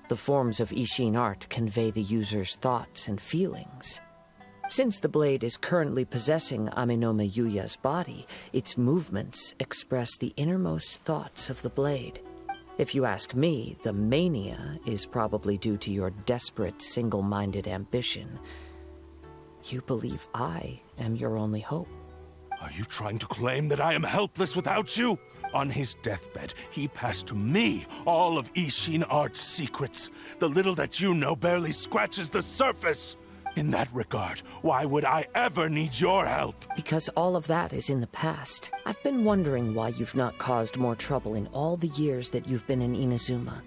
the forms of Ishin art convey the user's thoughts and feelings. Since the blade is currently possessing Amenoma Yuya's body, its movements express the innermost thoughts of the blade. If you ask me, the mania is probably due to your desperate, single-minded ambition. You believe I am your only hope. Are you trying to claim that I am helpless without you? On his deathbed, he passed to me all of Ishin Art's secrets. The little that you know barely scratches the surface. In that regard, why would I ever need your help? Because all of that is in the past. I've been wondering why you've not caused more trouble in all the years that you've been in Inazuma.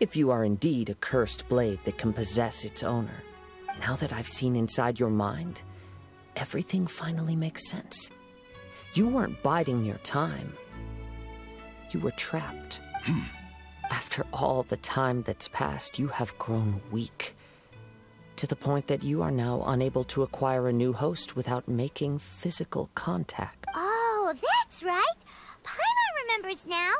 If you are indeed a cursed blade that can possess its owner. Now that I've seen inside your mind, everything finally makes sense. You weren't biding your time. You were trapped. After all the time that's passed, you have grown weak. To the point that you are now unable to acquire a new host without making physical contact. Oh, that's right. Paimon remembers now.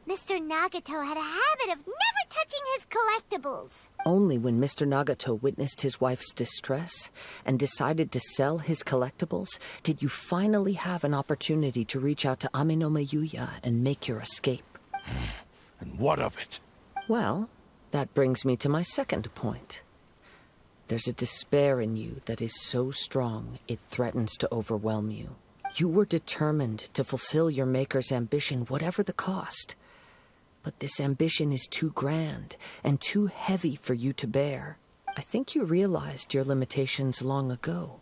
Mr. Nagato had a habit of never touching his collectibles. Only when Mr. Nagato witnessed his wife's distress and decided to sell his collectibles did you finally have an opportunity to reach out to Amenoma Yuya and make your escape. And what of it? Well, that brings me to my second point. There's a despair in you that is so strong it threatens to overwhelm you. You were determined to fulfill your maker's ambition, whatever the cost. But this ambition is too grand and too heavy for you to bear. I think you realized your limitations long ago.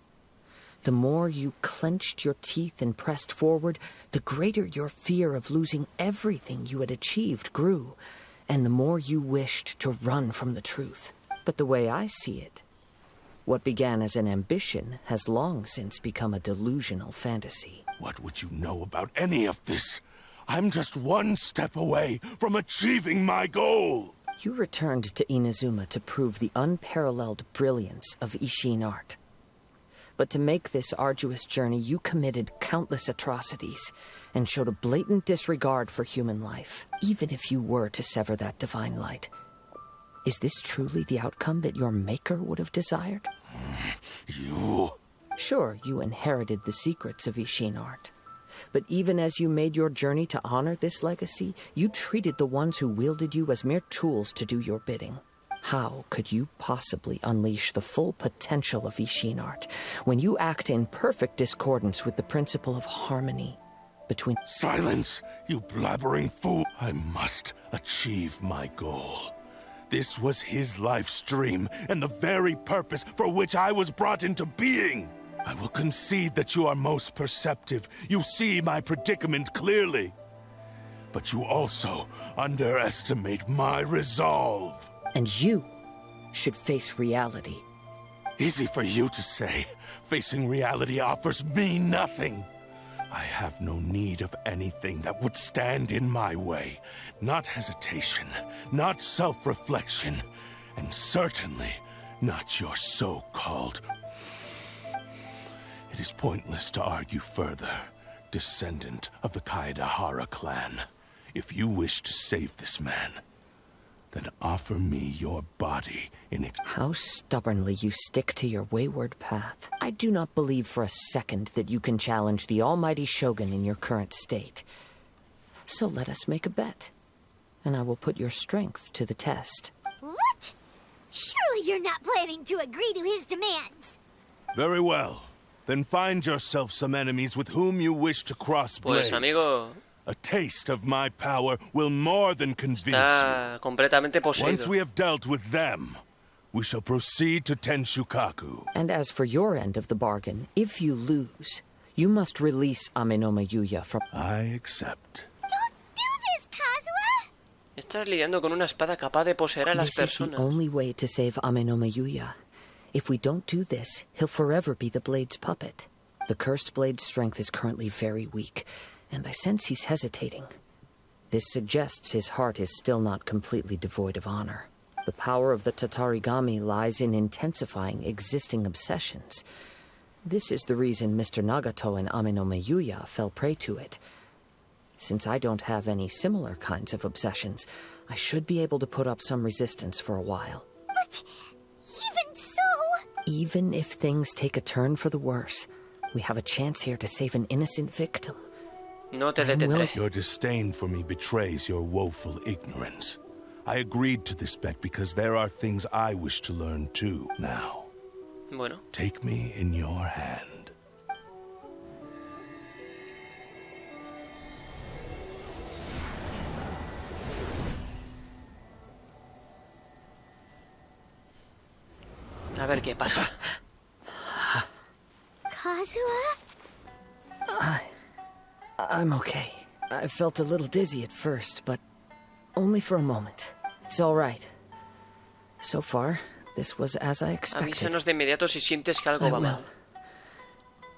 The more you clenched your teeth and pressed forward, the greater your fear of losing everything you had achieved grew, and the more you wished to run from the truth. But the way I see it, What began as an ambition has long since become a delusional fantasy. What would you know about any of this? I'm just one step away from achieving my goal! You returned to Inazuma to prove the unparalleled brilliance of Ishin art. But to make this arduous journey, you committed countless atrocities and showed a blatant disregard for human life, even if you were to sever that divine light. Is this truly the outcome that your maker would have desired? You... Sure, you inherited the secrets of Ishin art. But even as you made your journey to honor this legacy, you treated the ones who wielded you as mere tools to do your bidding. How could you possibly unleash the full potential of Ishin art when you act in perfect discordance with the principle of harmony between... Silence, you blabbering fool! I must achieve my goal. This was his life's dream, and the very purpose for which I was brought into being. I will concede that you are most perceptive. You see my predicament clearly. But you also underestimate my resolve. And you should face reality. Easy for you to say. Facing reality offers me nothing. I have no need of anything that would stand in my way. Not hesitation, not self-reflection, and certainly not your so-called... It is pointless to argue further, descendant of the Kaedahara clan. If you wish to save this man, then offer me your body in How stubbornly you stick to your wayward path. I do not believe for a second that you can challenge the almighty Shogun in your current state. So let us make a bet, and I will put your strength to the test. What? Surely you're not planning to agree to his demands. Very well. Then find yourself some enemies with whom you wish to cross blades. Pues amigo, A taste of my power will more than convince está you. completamente Once poseído. we have dealt with them, we shall proceed to Tenshukaku. And as for your end of the bargain, if you lose, you must release Amenoma Yuya from... I accept. Don't do this, Kazuha! Estás lidiando con una espada capaz de poseer a las This is the personas. only way to save Amenoma Yuya. If we don't do this, he'll forever be the Blade's puppet. The cursed Blade's strength is currently very weak, and I sense he's hesitating. This suggests his heart is still not completely devoid of honor. The power of the Tatarigami lies in intensifying existing obsessions. This is the reason Mr. Nagato and Amenoma Yuya fell prey to it. Since I don't have any similar kinds of obsessions, I should be able to put up some resistance for a while. But even so... Even if things take a turn for the worse, we have a chance here to save an innocent victim. No te I am detendré. willing- Your disdain for me betrays your woeful ignorance. I agreed to this bet because there are things I wish to learn too. Now, Bueno, take me in your hand. a ver qué pasa. Kazuha? I'm okay. I felt a little dizzy at first, but only for a moment. It's all right. So far, this was as I expected. Avísanos de inmediato si sientes que algo I va will. mal.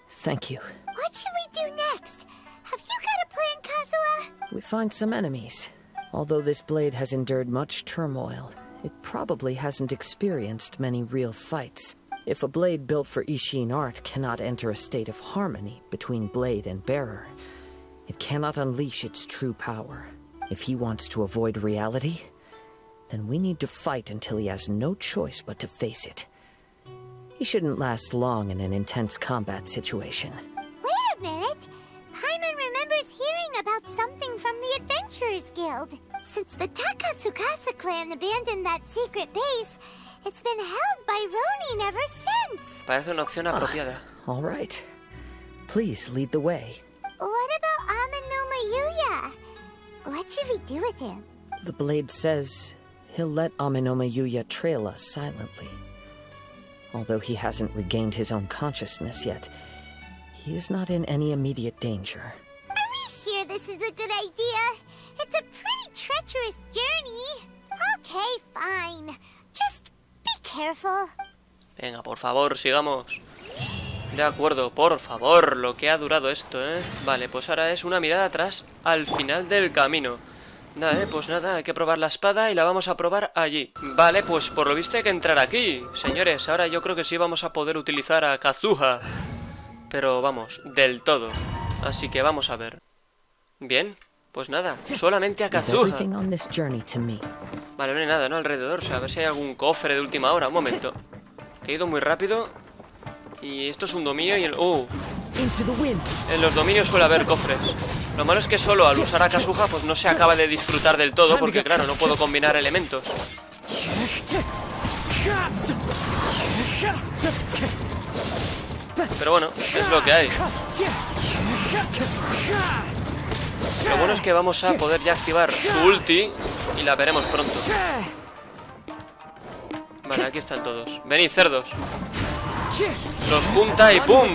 Thank you. What should we do next? Have you got a plan, Kazuha? We find some enemies. Although this blade has endured much turmoil, it probably hasn't experienced many real fights. If a blade built for Ishin art cannot enter a state of harmony between blade and bearer, it cannot unleash its true power. If he wants to avoid reality, then we need to fight until he has no choice but to face it. He shouldn't last long in an intense combat situation. Wait a minute. Paimon remembers hearing about something from the Adventurers Guild. Since the Takasukasa clan abandoned that secret base, it's been held by Ronin ever since. Parece una opción apropiada. All right. Please lead the way. What about Amenoma Yuya? What should we do with him? The blade says he'll let Amenoma Yuya trail us silently. Although he hasn't regained his own consciousness yet, he is not in any immediate danger. Are we sure this is a good idea? It's a pretty treacherous journey. Okay, fine. Just be careful. Venga, por favor, sigamos. De acuerdo, por favor, lo que ha durado esto, ¿eh? Vale, pues ahora es una mirada atrás al final del camino. Nada, pues nada, hay que probar la espada y la vamos a probar allí. Vale, pues por lo visto hay que entrar aquí. Señores, ahora yo creo que sí vamos a poder utilizar a Kazuha. Pero vamos, del todo. Así que vamos a ver. Bien, pues nada, solamente a Kazuha. Vale, no hay nada, ¿no? Alrededor, o sea, a ver si hay algún cofre de última hora. Un momento. Que he ido muy rápido. Y esto es un dominio y el... En los dominios suele haber cofres. Lo malo es que solo al usar a Kazuha pues no se acaba de disfrutar del todo, porque claro, no puedo combinar elementos. Pero bueno, es lo que hay. Lo bueno es que vamos a poder ya activar su ulti y la veremos pronto. Vale, aquí están todos. Venid, cerdos. Los junta y ¡pum!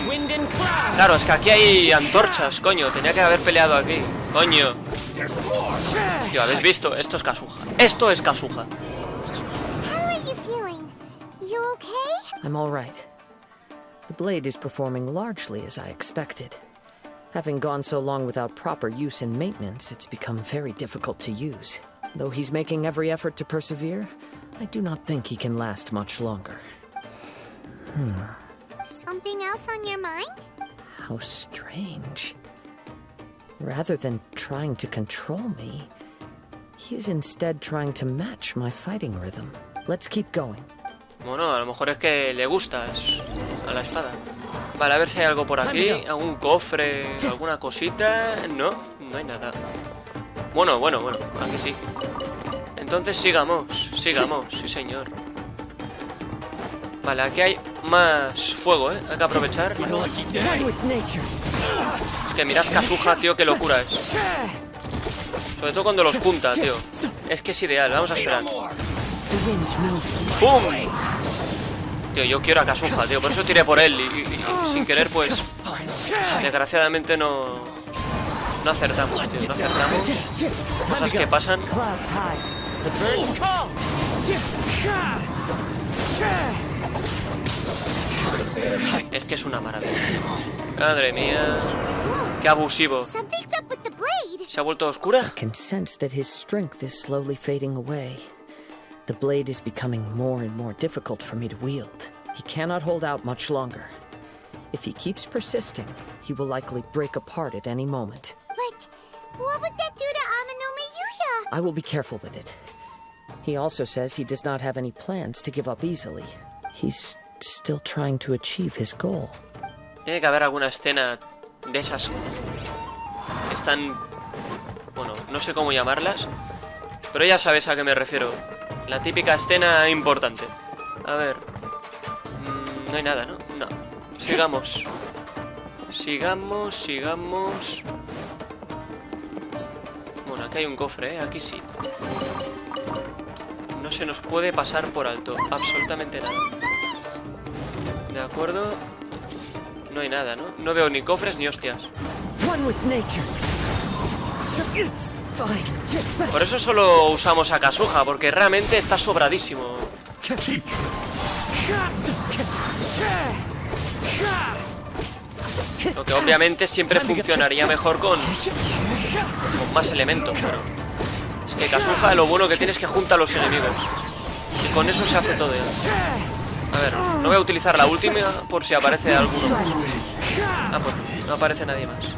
Claro, es que aquí hay antorchas, coño. Tenía que haber peleado aquí, coño. Tío, ¿habéis visto? Esto es Kazuha. Esto es Kazuha. I'm all right. The blade is performing largely as I expected. Having gone so long without proper use and maintenance, it's become very difficult to use. Though he's making every effort to persevere, I do not think he can last much longer. Something else on your mind? How strange. Rather than trying to control me, he is instead trying to match my fighting rhythm. Let's keep going. Bueno, a lo mejor es que le gustas a la espada. Vale, a ver si hay algo por aquí. ¿Algún cofre? ¿Alguna cosita? No, no hay nada. Bueno, aquí sí. Entonces sigamos, sí señor. Vale, aquí hay más fuego, ¿eh? Hay que aprovechar. Es que mirad Kazuha, tío, qué locura es. Sobre todo cuando los junta, tío. Es que es ideal, vamos a esperar. ¡Pum! Tío, yo quiero a Kazuha, tío, por eso tiré por él y sin querer, pues... Desgraciadamente no acertamos, tío, no acertamos. Cosas que pasan. Es que es una maravilla. Madre mía. Qué abusivo. ¿Se ha vuelto oscura? I can sense that his strength is slowly fading away. The blade is becoming more and more difficult for me to wield. He cannot hold out much longer. If he keeps persisting, he will likely break apart at any moment. But what would that do to Amanome Yuya? I will be careful with it. He also says he does not have any plans to give up easily. He's still trying to achieve his goal. Tiene que haber alguna escena de esas que están... Bueno, no sé cómo llamarlas, pero ya sabes a qué me refiero. La típica escena importante. A ver. No hay nada, ¿no? No. Sigamos. Sigamos. Bueno, aquí hay un cofre, ¿eh? Aquí sí. No se nos puede pasar por alto. Absolutamente nada. De acuerdo. No hay nada, ¿no? No veo ni cofres ni hostias. Por eso solo usamos a Kazuha, porque realmente está sobradísimo. Lo que obviamente siempre funcionaría mejor con más elementos, pero... Es que Kazuha lo bueno que tiene es que junta a los enemigos. Y con eso se hace todo ya. A ver, no voy a utilizar la última por si aparece alguno. Ah, pues no aparece nadie más.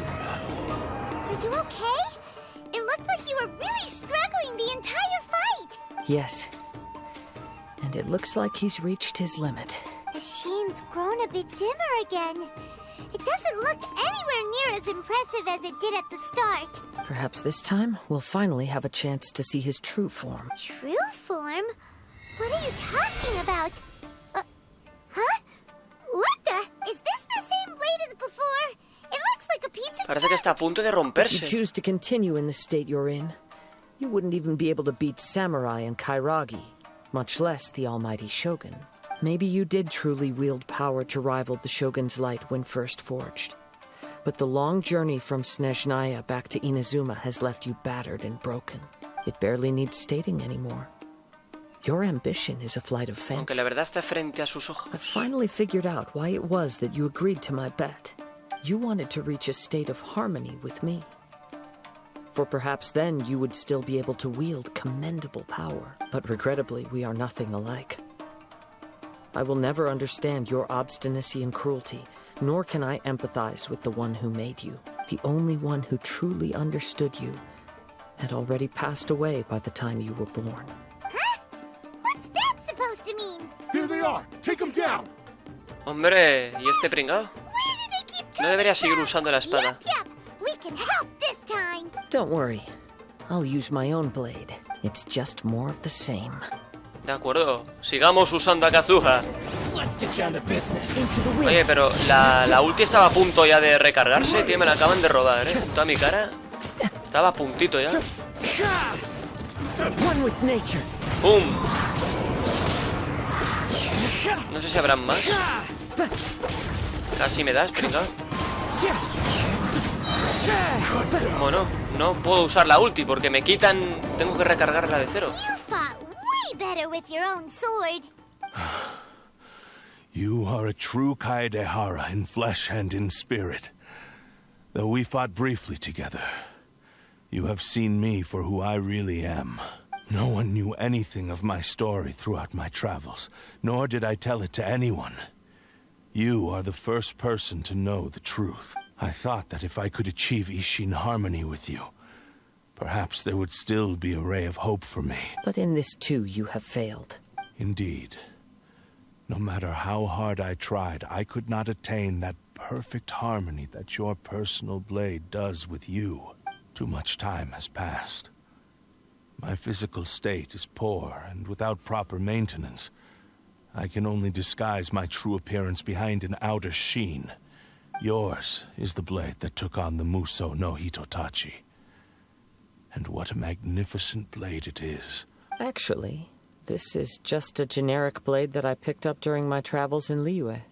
Yes. And it looks like he's reached his limit. The shine's grown a bit dimmer again. It doesn't look anywhere near as impressive as it did at the start. Perhaps this time we'll finally have a chance to see his true form. True form? What are you talking about? Huh? What the? Is this the same blade as before? It looks like a piece of... Parece que está a punto de If romperse. you choose to continue in the state you're in, you wouldn't even be able to beat Samurai and Kairagi, much less the almighty Shogun. Maybe you did truly wield power to rival the Shogun's light when first forged. But the long journey from Snezhnaya back to Inazuma has left you battered and broken. It barely needs stating anymore. Your ambition is a flight of Aunque fancy. la verdad está frente a sus ojos. I finally figured out why it was that you agreed to my bet. You wanted to reach a state of harmony with me. For perhaps then you would still be able to wield commendable power. But regrettably, we are nothing alike. I will never understand your obstinacy and cruelty, nor can I empathize with the one who made you. The only one who truly understood you had already passed away by the time you were born. Huh? What's that supposed to mean? Here they are! Take them down! Hombre, ¿y este pringao? Where do they keep No debería seguir usando la espada. Yep, we can help this time. Don't worry. I'll use my own blade. It's just more of the same. De acuerdo, sigamos usando a Kazuha. Oye, pero la ulti estaba a punto ya de recargarse, tío, me la acaban de robar, en toda mi cara. Estaba a puntito ya. ¡Pum! No sé si habrán más. Casi me das, venga. Bueno, no puedo usar la ulti porque me quitan... Tengo que recargarla de cero. You fought way better with your own sword. You are a true Kaedehara in flesh and in spirit. Though we fought briefly together, you have seen me for who I really am. No one knew anything of my story throughout my travels, nor did I tell it to anyone. You are the first person to know the truth. I thought that if I could achieve Ishin harmony with you, perhaps there would still be a ray of hope for me. But in this too, you have failed. Indeed. No matter how hard I tried, I could not attain that perfect harmony that your personal blade does with you. Too much time has passed. My physical state is poor, and without proper maintenance, I can only disguise my true appearance behind an outer sheen. Yours is the blade that took on the Muso no Hitotachi. And what a magnificent blade it is. Actually, this is just a generic blade that I picked up during my travels in Liyue.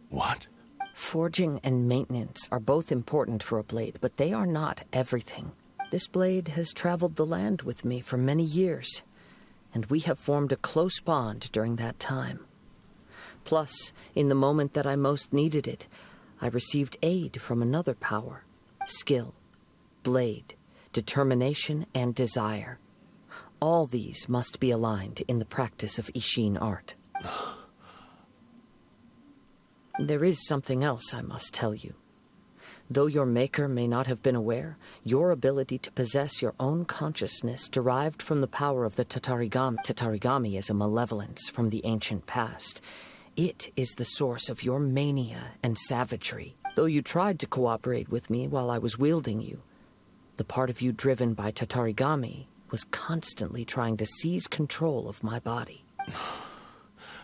What? Forging and maintenance are both important for a blade, but they are not everything. This blade has traveled the land with me for many years, and we have formed a close bond during that time. Plus, in the moment that I most needed it, I received aid from another power: skill, blade, determination, and desire. All these must be aligned in the practice of Ishin art. There is something else I must tell you. Though your maker may not have been aware, your ability to possess your own consciousness derived from the power of the Tatarigami. Tatarigami is a malevolence from the ancient past. It is the source of your mania and savagery. Though you tried to cooperate with me while I was wielding you, the part of you driven by Tatarigami was constantly trying to seize control of my body.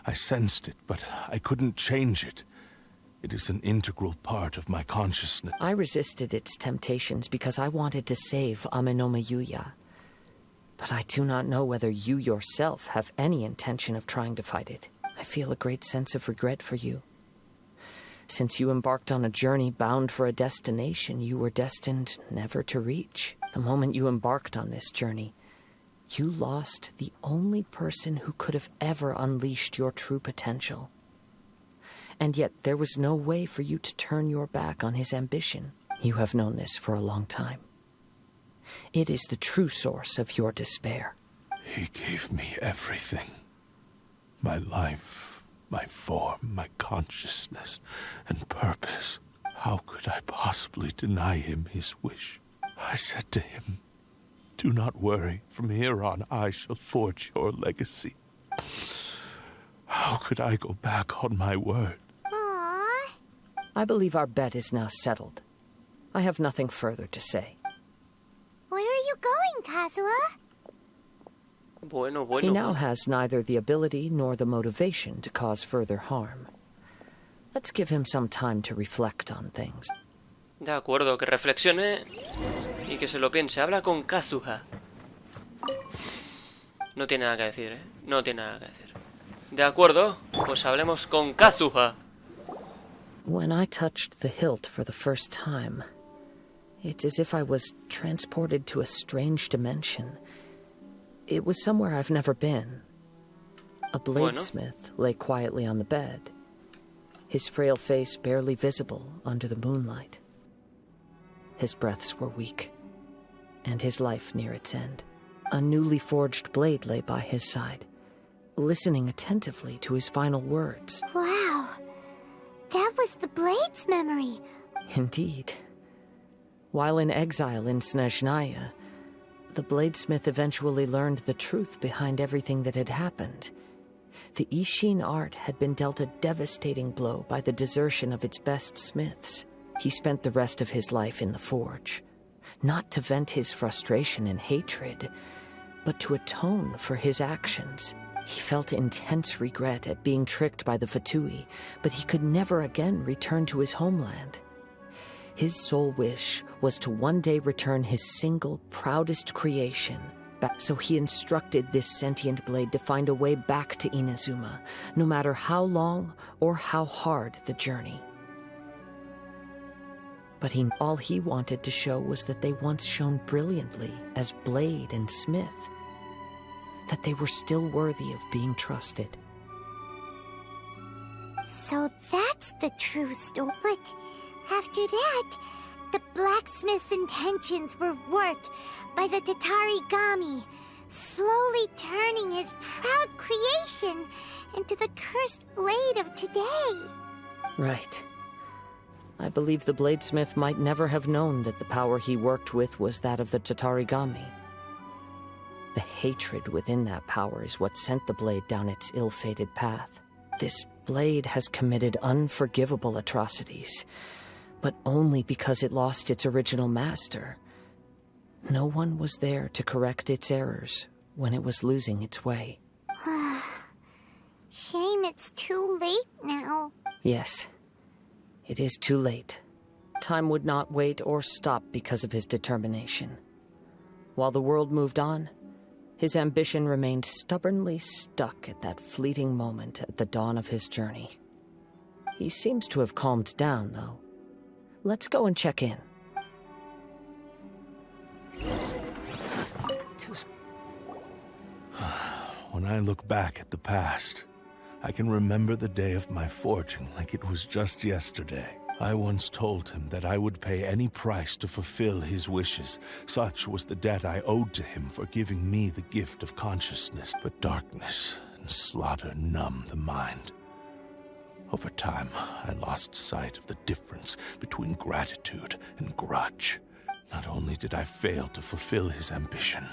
I sensed it, but I couldn't change it. It is an integral part of my consciousness. I resisted its temptations because I wanted to save Amenoma Yuya. But I do not know whether you yourself have any intention of trying to fight it. I feel a great sense of regret for you. Since you embarked on a journey bound for a destination you were destined never to reach. The moment you embarked on this journey, you lost the only person who could have ever unleashed your true potential. And yet there was no way for you to turn your back on his ambition. You have known this for a long time. It is the true source of your despair. He gave me everything. My life, my form, my consciousness, and purpose. How could I possibly deny him his wish? I said to him, "Do not worry. From here on, I shall forge your legacy." How could I go back on my word? Aww. I believe our bet is now settled. I have nothing further to say. Where are you going, Kazuha? Bueno. He now has neither the ability nor the motivation to cause further harm. Let's give him some time to reflect on things. De acuerdo, que reflexione y que se lo piense. Habla con Kazuha. No tiene nada que decir, ¿eh? No tiene nada que decir. De acuerdo, pues hablemos con Kazuha. When I touched the hilt for the first time, it's as if I was transported to a strange dimension. It was somewhere I've never been. A bladesmith lay quietly on the bed, his frail face barely visible under the moonlight. His breaths were weak, and his life near its end. A newly forged blade lay by his side, listening attentively to his final words. Wow, that was the blade's memory. Indeed. While in exile in Snezhnaya, the bladesmith eventually learned the truth behind everything that had happened. The Ishin art had been dealt a devastating blow by the desertion of its best smiths. He spent the rest of his life in the forge, not to vent his frustration and hatred, but to atone for his actions. He felt intense regret at being tricked by the Fatui, but he could never again return to his homeland. His sole wish was to one day return his single, proudest creation back, so he instructed this sentient blade to find a way back to Inazuma, no matter how long or how hard the journey. But all he wanted to show was that they once shone brilliantly as blade and smith, that they were still worthy of being trusted. So that's the true story. But after that, the blacksmith's intentions were warped by the Tatarigami, slowly turning his proud creation into the cursed blade of today. Right. I believe the bladesmith might never have known that the power he worked with was that of the Tatarigami. The hatred within that power is what sent the blade down its ill-fated path. This blade has committed unforgivable atrocities, but only because it lost its original master. No one was there to correct its errors when it was losing its way. Shame it's too late now. Yes, it is too late. Time would not wait or stop because of his determination. While the world moved on, his ambition remained stubbornly stuck at that fleeting moment at the dawn of his journey. He seems to have calmed down, though. Let's go and check in. When I look back at the past, I can remember the day of my forging like it was just yesterday. I once told him that I would pay any price to fulfill his wishes. Such was the debt I owed to him for giving me the gift of consciousness. But darkness and slaughter numb the mind. Over time, I lost sight of the difference between gratitude and grudge. Not only did I fail to fulfill his ambition,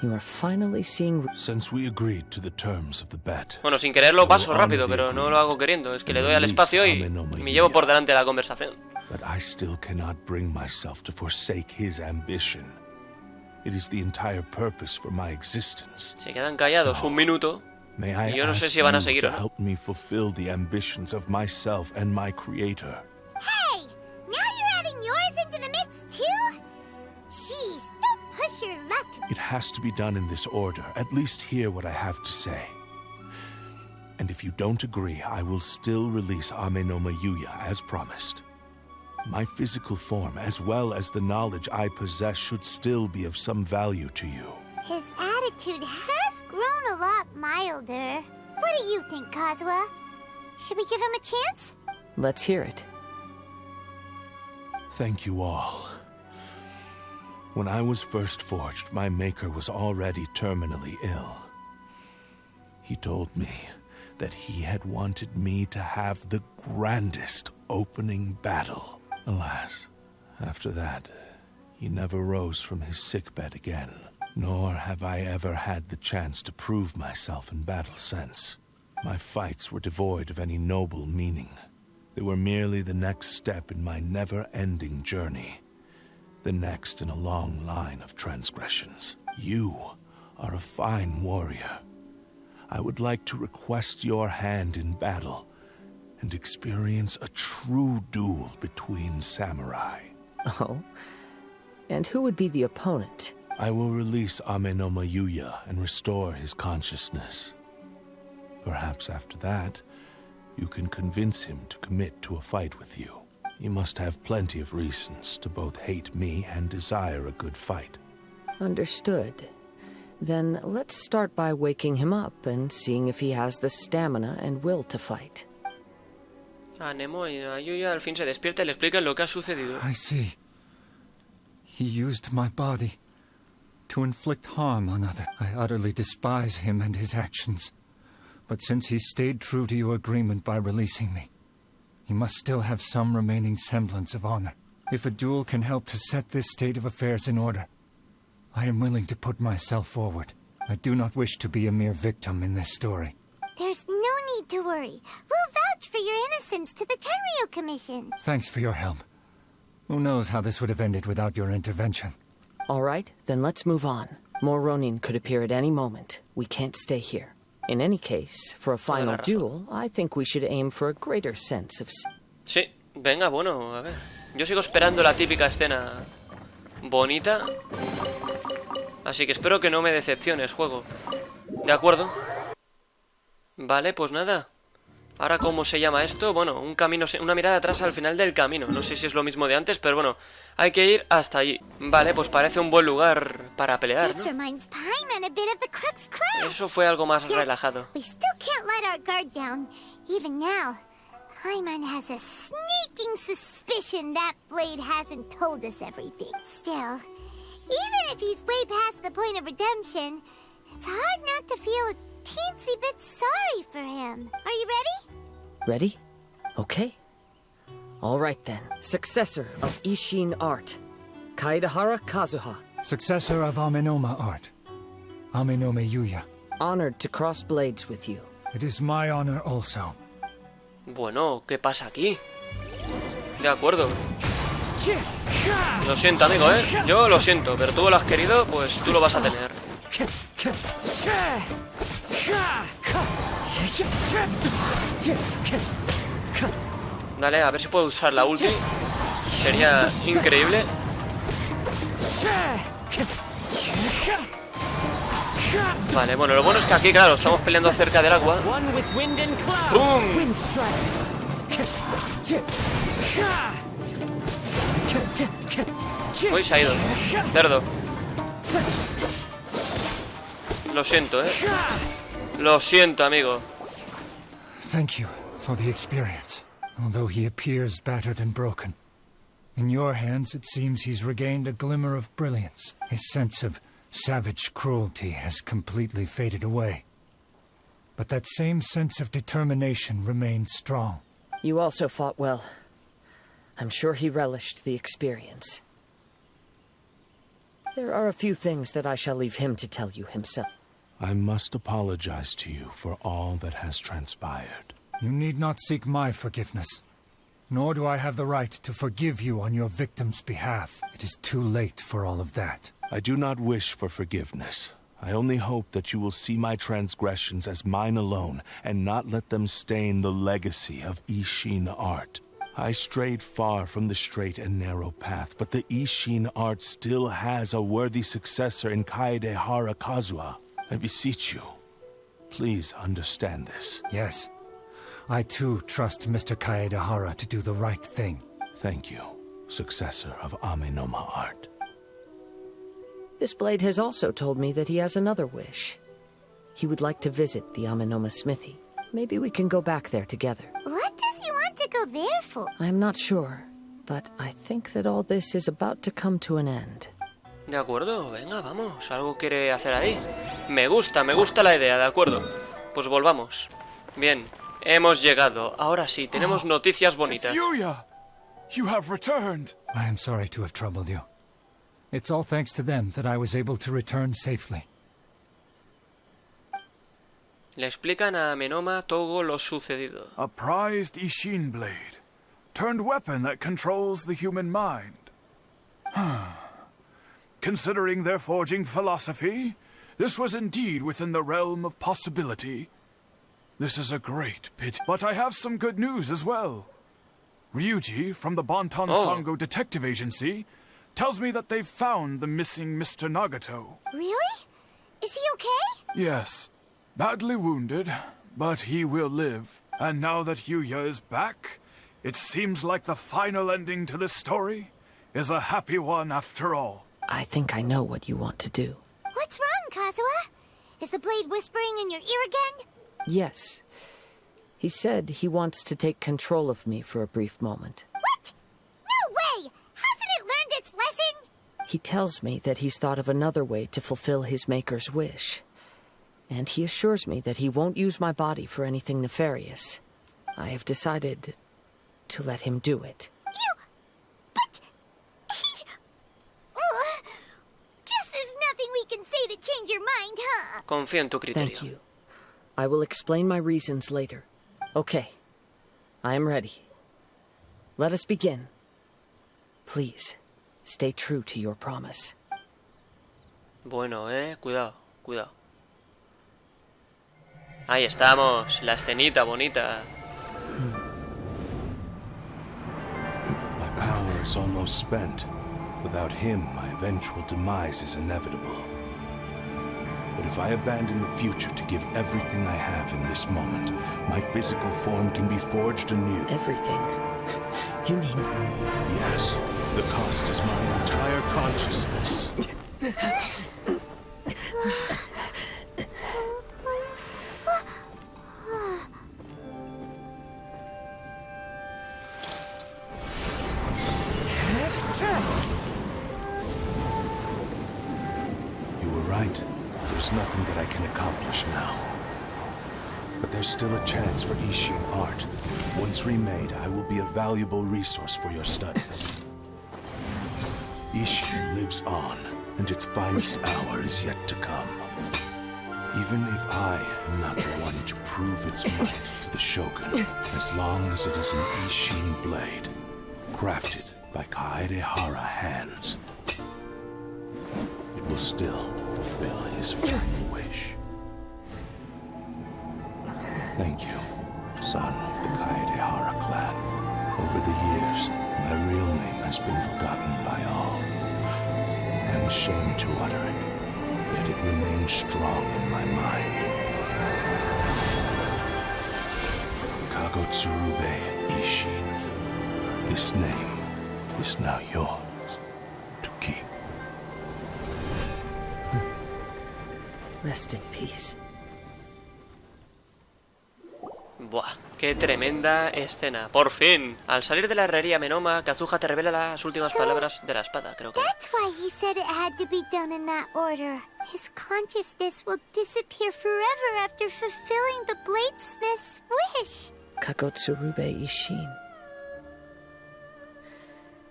You are finally seeing... Since we agreed to the terms of the bet, Bueno, sin querer lo paso rápido, pero no lo hago queriendo. Es que le doy al espacio y me llevo por delante la conversación. But I still cannot bring myself to forsake his ambition. It is the entire purpose for my existence. Se quedan callados un minuto. May I Y yo no sé ask si van a you seguir to o no. help me fulfill the ambitions of myself and my creator? Hey! Now you're adding yours into the mix, too? Jeez, don't push your luck. It has to be done in this order. At least hear what I have to say. And if you don't agree, I will still release Ame no Mayuya as promised. My physical form, as well as the knowledge I possess, should still be of some value to you. His attitude has grown a lot milder. What do you think, Kazuha? Should we give him a chance? Let's hear it. Thank you all. When I was first forged, my maker was already terminally ill. He told me that he had wanted me to have the grandest opening battle. Alas, after that, he never rose from his sickbed again. Nor have I ever had the chance to prove myself in battle since. My fights were devoid of any noble meaning. They were merely the next step in my never-ending journey. The next in a long line of transgressions. You are a fine warrior. I would like to request your hand in battle and experience a true duel between samurai. Oh? And who would be the opponent? I will release Ame no Mayuya and restore his consciousness. Perhaps after that, you can convince him to commit to a fight with you. He must have plenty of reasons to both hate me and desire a good fight. Understood. Then let's start by waking him up and seeing if he has the stamina and will to fight. A Nemo y a Yuya al fin se despierta y le explican lo que ha sucedido. I see. He used my body to inflict harm on others. I utterly despise him and his actions. But since he stayed true to your agreement by releasing me, he must still have some remaining semblance of honor. If a duel can help to set this state of affairs in order, I am willing to put myself forward. I do not wish to be a mere victim in this story. There's no need to worry. We'll vouch for your innocence to the Tenryu Commission. Thanks for your help. Who knows how this would have ended without your intervention? All right, then let's move on. More Ronin could appear at any moment. We can't stay here. In any case, for a final duel, I think we should aim for a greater sense of... Sí, venga, bueno, a ver. Yo sigo esperando la típica escena bonita. Así que espero que no me decepciones, juego. ¿De acuerdo? Vale, pues nada. Ahora, ¿cómo se llama esto? Bueno, un camino, una mirada atrás al final del camino. No sé si es lo mismo de antes, pero bueno, hay que ir hasta allí. Vale, pues parece un buen lugar para pelear, ¿no? Eso fue algo más relajado. Paimon has a sneaking suspicion that Blade hasn't told us everything. Still, even if he's way past the point of redemption, it's hard not to feel a teensy bit sorry for him. Are you ready? Ready? Okay. All right then. Successor of Ishin art, Kaedahara Kazuha. Successor of Amenoma art, Amenome Yuya. Honored to cross blades with you. It is my honor also. Bueno, ¿qué pasa aquí? De acuerdo. Lo siento, amigo, ¿eh? Yo lo siento, pero tú lo has querido, pues tú lo vas a tener. Dale, a ver si puedo usar la ulti. Sería increíble. Vale, bueno, lo bueno es que aquí, claro, estamos peleando cerca del agua. ¡Bum! Uy, se ha ido. Cerdo. Lo siento, Lo siento, amigo. Thank you for the experience. Although he appears battered and broken, in your hands it seems he's regained a glimmer of brilliance. His sense of savage cruelty has completely faded away. But that same sense of determination remains strong. You also fought well. I'm sure he relished the experience. There are a few things that I shall leave him to tell you himself. I must apologize to you for all that has transpired. You need not seek my forgiveness. Nor do I have the right to forgive you on your victim's behalf. It is too late for all of that. I do not wish for forgiveness. I only hope that you will see my transgressions as mine alone and not let them stain the legacy of Ishin art. I strayed far from the straight and narrow path, but the Ishin art still has a worthy successor in Kaedahara Kazuha. I beseech you, please understand this. Yes. I too trust Mr. Kaedahara to do the right thing. Thank you, successor of Amenoma art. This blade has also told me that he has another wish. He would like to visit the Amenoma smithy. Maybe we can go back there together. What does he want to go there for? I'm not sure, but I think that all this is about to come to an end. De acuerdo, venga, vamos. Algo quiere hacer ahí. Me gusta la idea, de acuerdo. Pues volvamos. Bien, hemos llegado. Ahora sí, tenemos noticias bonitas. Yuya! You have returned. I am sorry to have troubled you. It's all thanks to them that I was able to return safely. Le explican a Amenoma todo lo sucedido. A prized Ishin blade, turned weapon that controls the human mind. Considering their forging philosophy, this was indeed within the realm of possibility. This is a great pity, but I have some good news as well. Ryuji, from the Bonton Sango Detective Agency, tells me that they've found the missing Mr. Nagato. Really? Is he okay? Yes. Badly wounded, but he will live. And now that Yuya is back, it seems like the final ending to this story is a happy one after all. I think I know what you want to do. What's wrong, Kazuha? Is the blade whispering in your ear again? Yes. He said he wants to take control of me for a brief moment. What? No way! Hasn't it learned its lesson? He tells me that he's thought of another way to fulfill his maker's wish. And he assures me that he won't use my body for anything nefarious. I have decided to let him do it. But he... Guess there's nothing we can say to change your mind, huh? Confío en tu criterio. Thank you. I will explain my reasons later. Okay. I am ready. Let us begin. Please, stay true to your promise. Bueno, cuidado, cuidado. Ahí estamos, la escenita bonita. My power is almost spent. Without him, my eventual demise is inevitable. But if I abandon the future to give everything I have in this moment, my physical form can be forged anew. Everything? You mean... Yes. The cost is my entire consciousness. You were right. There's nothing that I can accomplish now. But there's still a chance for Ishin art. Once remade, I will be a valuable resource for your studies. Ishin lives on, and its finest hour is yet to come. Even if I am not the one to prove its might to the Shogun, as long as it is an Ishin blade, crafted by Kaedehara hands, it will still fulfill his final wish. Thank you, son of the Kaedehara clan. Over the years, my real name has been forgotten by all. I'm ashamed to utter it, yet it remains strong in my mind. Kagotsurube Ishin. This name is now yours to keep. Rest in peace. Buah, qué tremenda escena. Por fin. Al salir de la herrería Menoma, Kazuha te revela las últimas palabras de la espada, creo que. That's why he said it had to be done in that order. His consciousness will disappear forever after fulfilling the bladesmith's wish. Kagotsurube Ishin.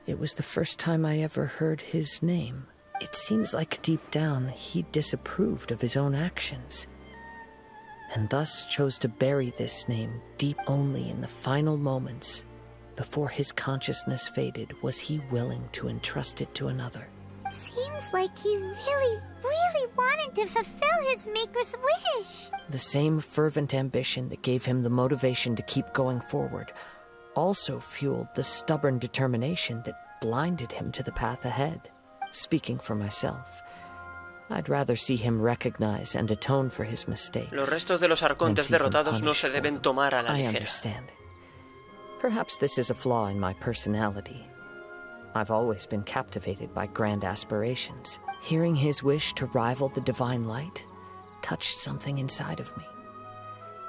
It was the first time I ever heard his name. It seems like deep down he disapproved of his own actions, and thus chose to bury this name deep. Only in the final moments, before his consciousness faded, was he willing to entrust it to another. Seems like he really wanted to fulfill his maker's wish. The same fervent ambition that gave him the motivation to keep going forward also fueled the stubborn determination that blinded him to the path ahead. Speaking for myself, I'd rather see him recognize and atone for his mistakes. Los restos de los arcontes derrotados no se deben tomar a la I ligera. understand. Perhaps this is a flaw in my personality. I've always been captivated by grand aspirations. Hearing his wish to rival the divine light touched something inside of me,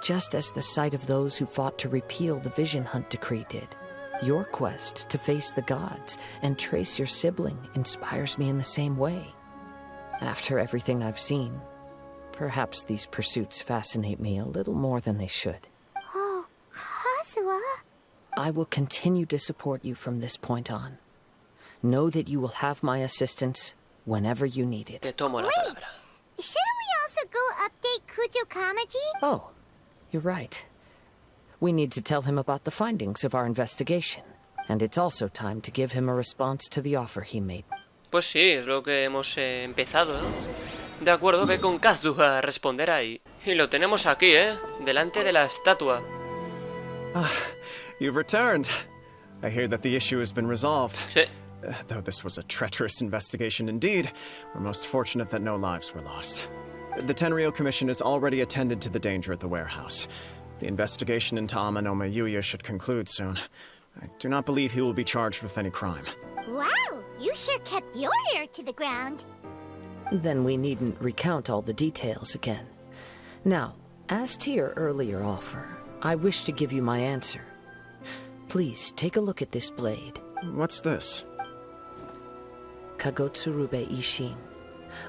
just as the sight of those who fought to repeal the Vision Hunt decree did. Your quest to face the gods and trace your sibling inspires me in the same way. After everything I've seen, perhaps these pursuits fascinate me a little more than they should. Oh, Kazuha. I will continue to support you from this point on. Know that you will have my assistance whenever you need it. Te tomo la palabra. Shouldn't we also go update Kujo Kamaji? Oh, you're right. We need to tell him about the findings of our investigation. And it's also time to give him a response to the offer he made. Pues sí, es lo que hemos empezado, ¿no? De acuerdo, ve con Kazuha a responder ahí. Y lo tenemos aquí, delante de la estatua. Ah, you've returned. I hear that the issue has been resolved. Sí. Though this was a treacherous investigation indeed, we're most fortunate that no lives were lost. The Tenryou Commission has already attended to the danger at the warehouse. The investigation into Amanome Yuya should conclude soon. I do not believe he will be charged with any crime. Wow, you sure kept your ear to the ground. Then we needn't recount all the details again. Now, as to your earlier offer, I wish to give you my answer. Please take a look at this blade. What's this? Kagotsurube Ishin,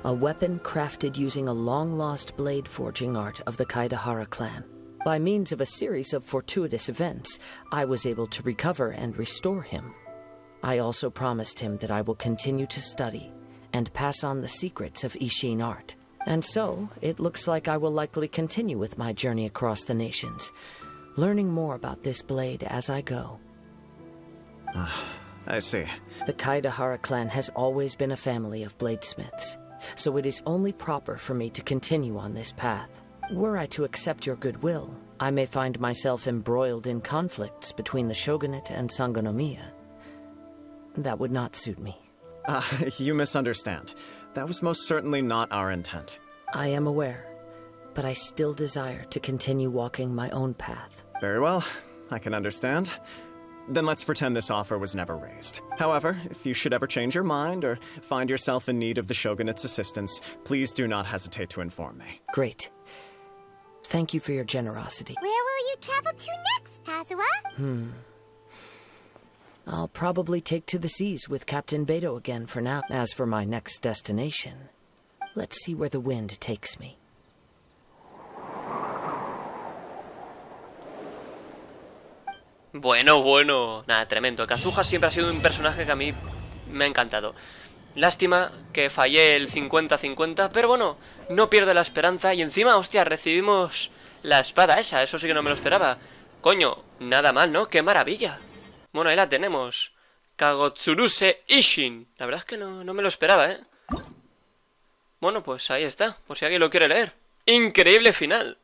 a weapon crafted using a long-lost blade forging art of the Kaidahara clan. By means of a series of fortuitous events, I was able to recover and restore him. I also promised him that I will continue to study and pass on the secrets of Ishin art. And so, it looks like I will likely continue with my journey across the nations, learning more about this blade as I go. I see. The Kaidahara clan has always been a family of bladesmiths, so it is only proper for me to continue on this path. Were I to accept your goodwill, I may find myself embroiled in conflicts between the shogunate and Sangonomiya. That would not suit me. You misunderstand. That was most certainly not our intent. I am aware, but I still desire to continue walking my own path. Very well. I can understand. Then let's pretend this offer was never raised. However, if you should ever change your mind or find yourself in need of the shogunate's assistance, please do not hesitate to inform me. Great. Thank you for your generosity. Where will you travel to next, Kazuha? I'll probably take to the seas with Captain Beto again for now. As for my next destination, let's see where the wind takes me. Bueno. Nada, tremendo. Kazuha siempre ha sido un personaje que a mí me ha encantado. Lástima que fallé el 50-50, pero bueno, no pierdo la esperanza. Y encima, hostia, recibimos la espada esa. Eso sí que no me lo esperaba. Coño, nada mal, ¿no? ¡Qué maravilla! Bueno, ahí la tenemos. Kagotsuruse Ishin. La verdad es que no me lo esperaba, ¿eh? Bueno, pues ahí está. Por si alguien lo quiere leer. Increíble final.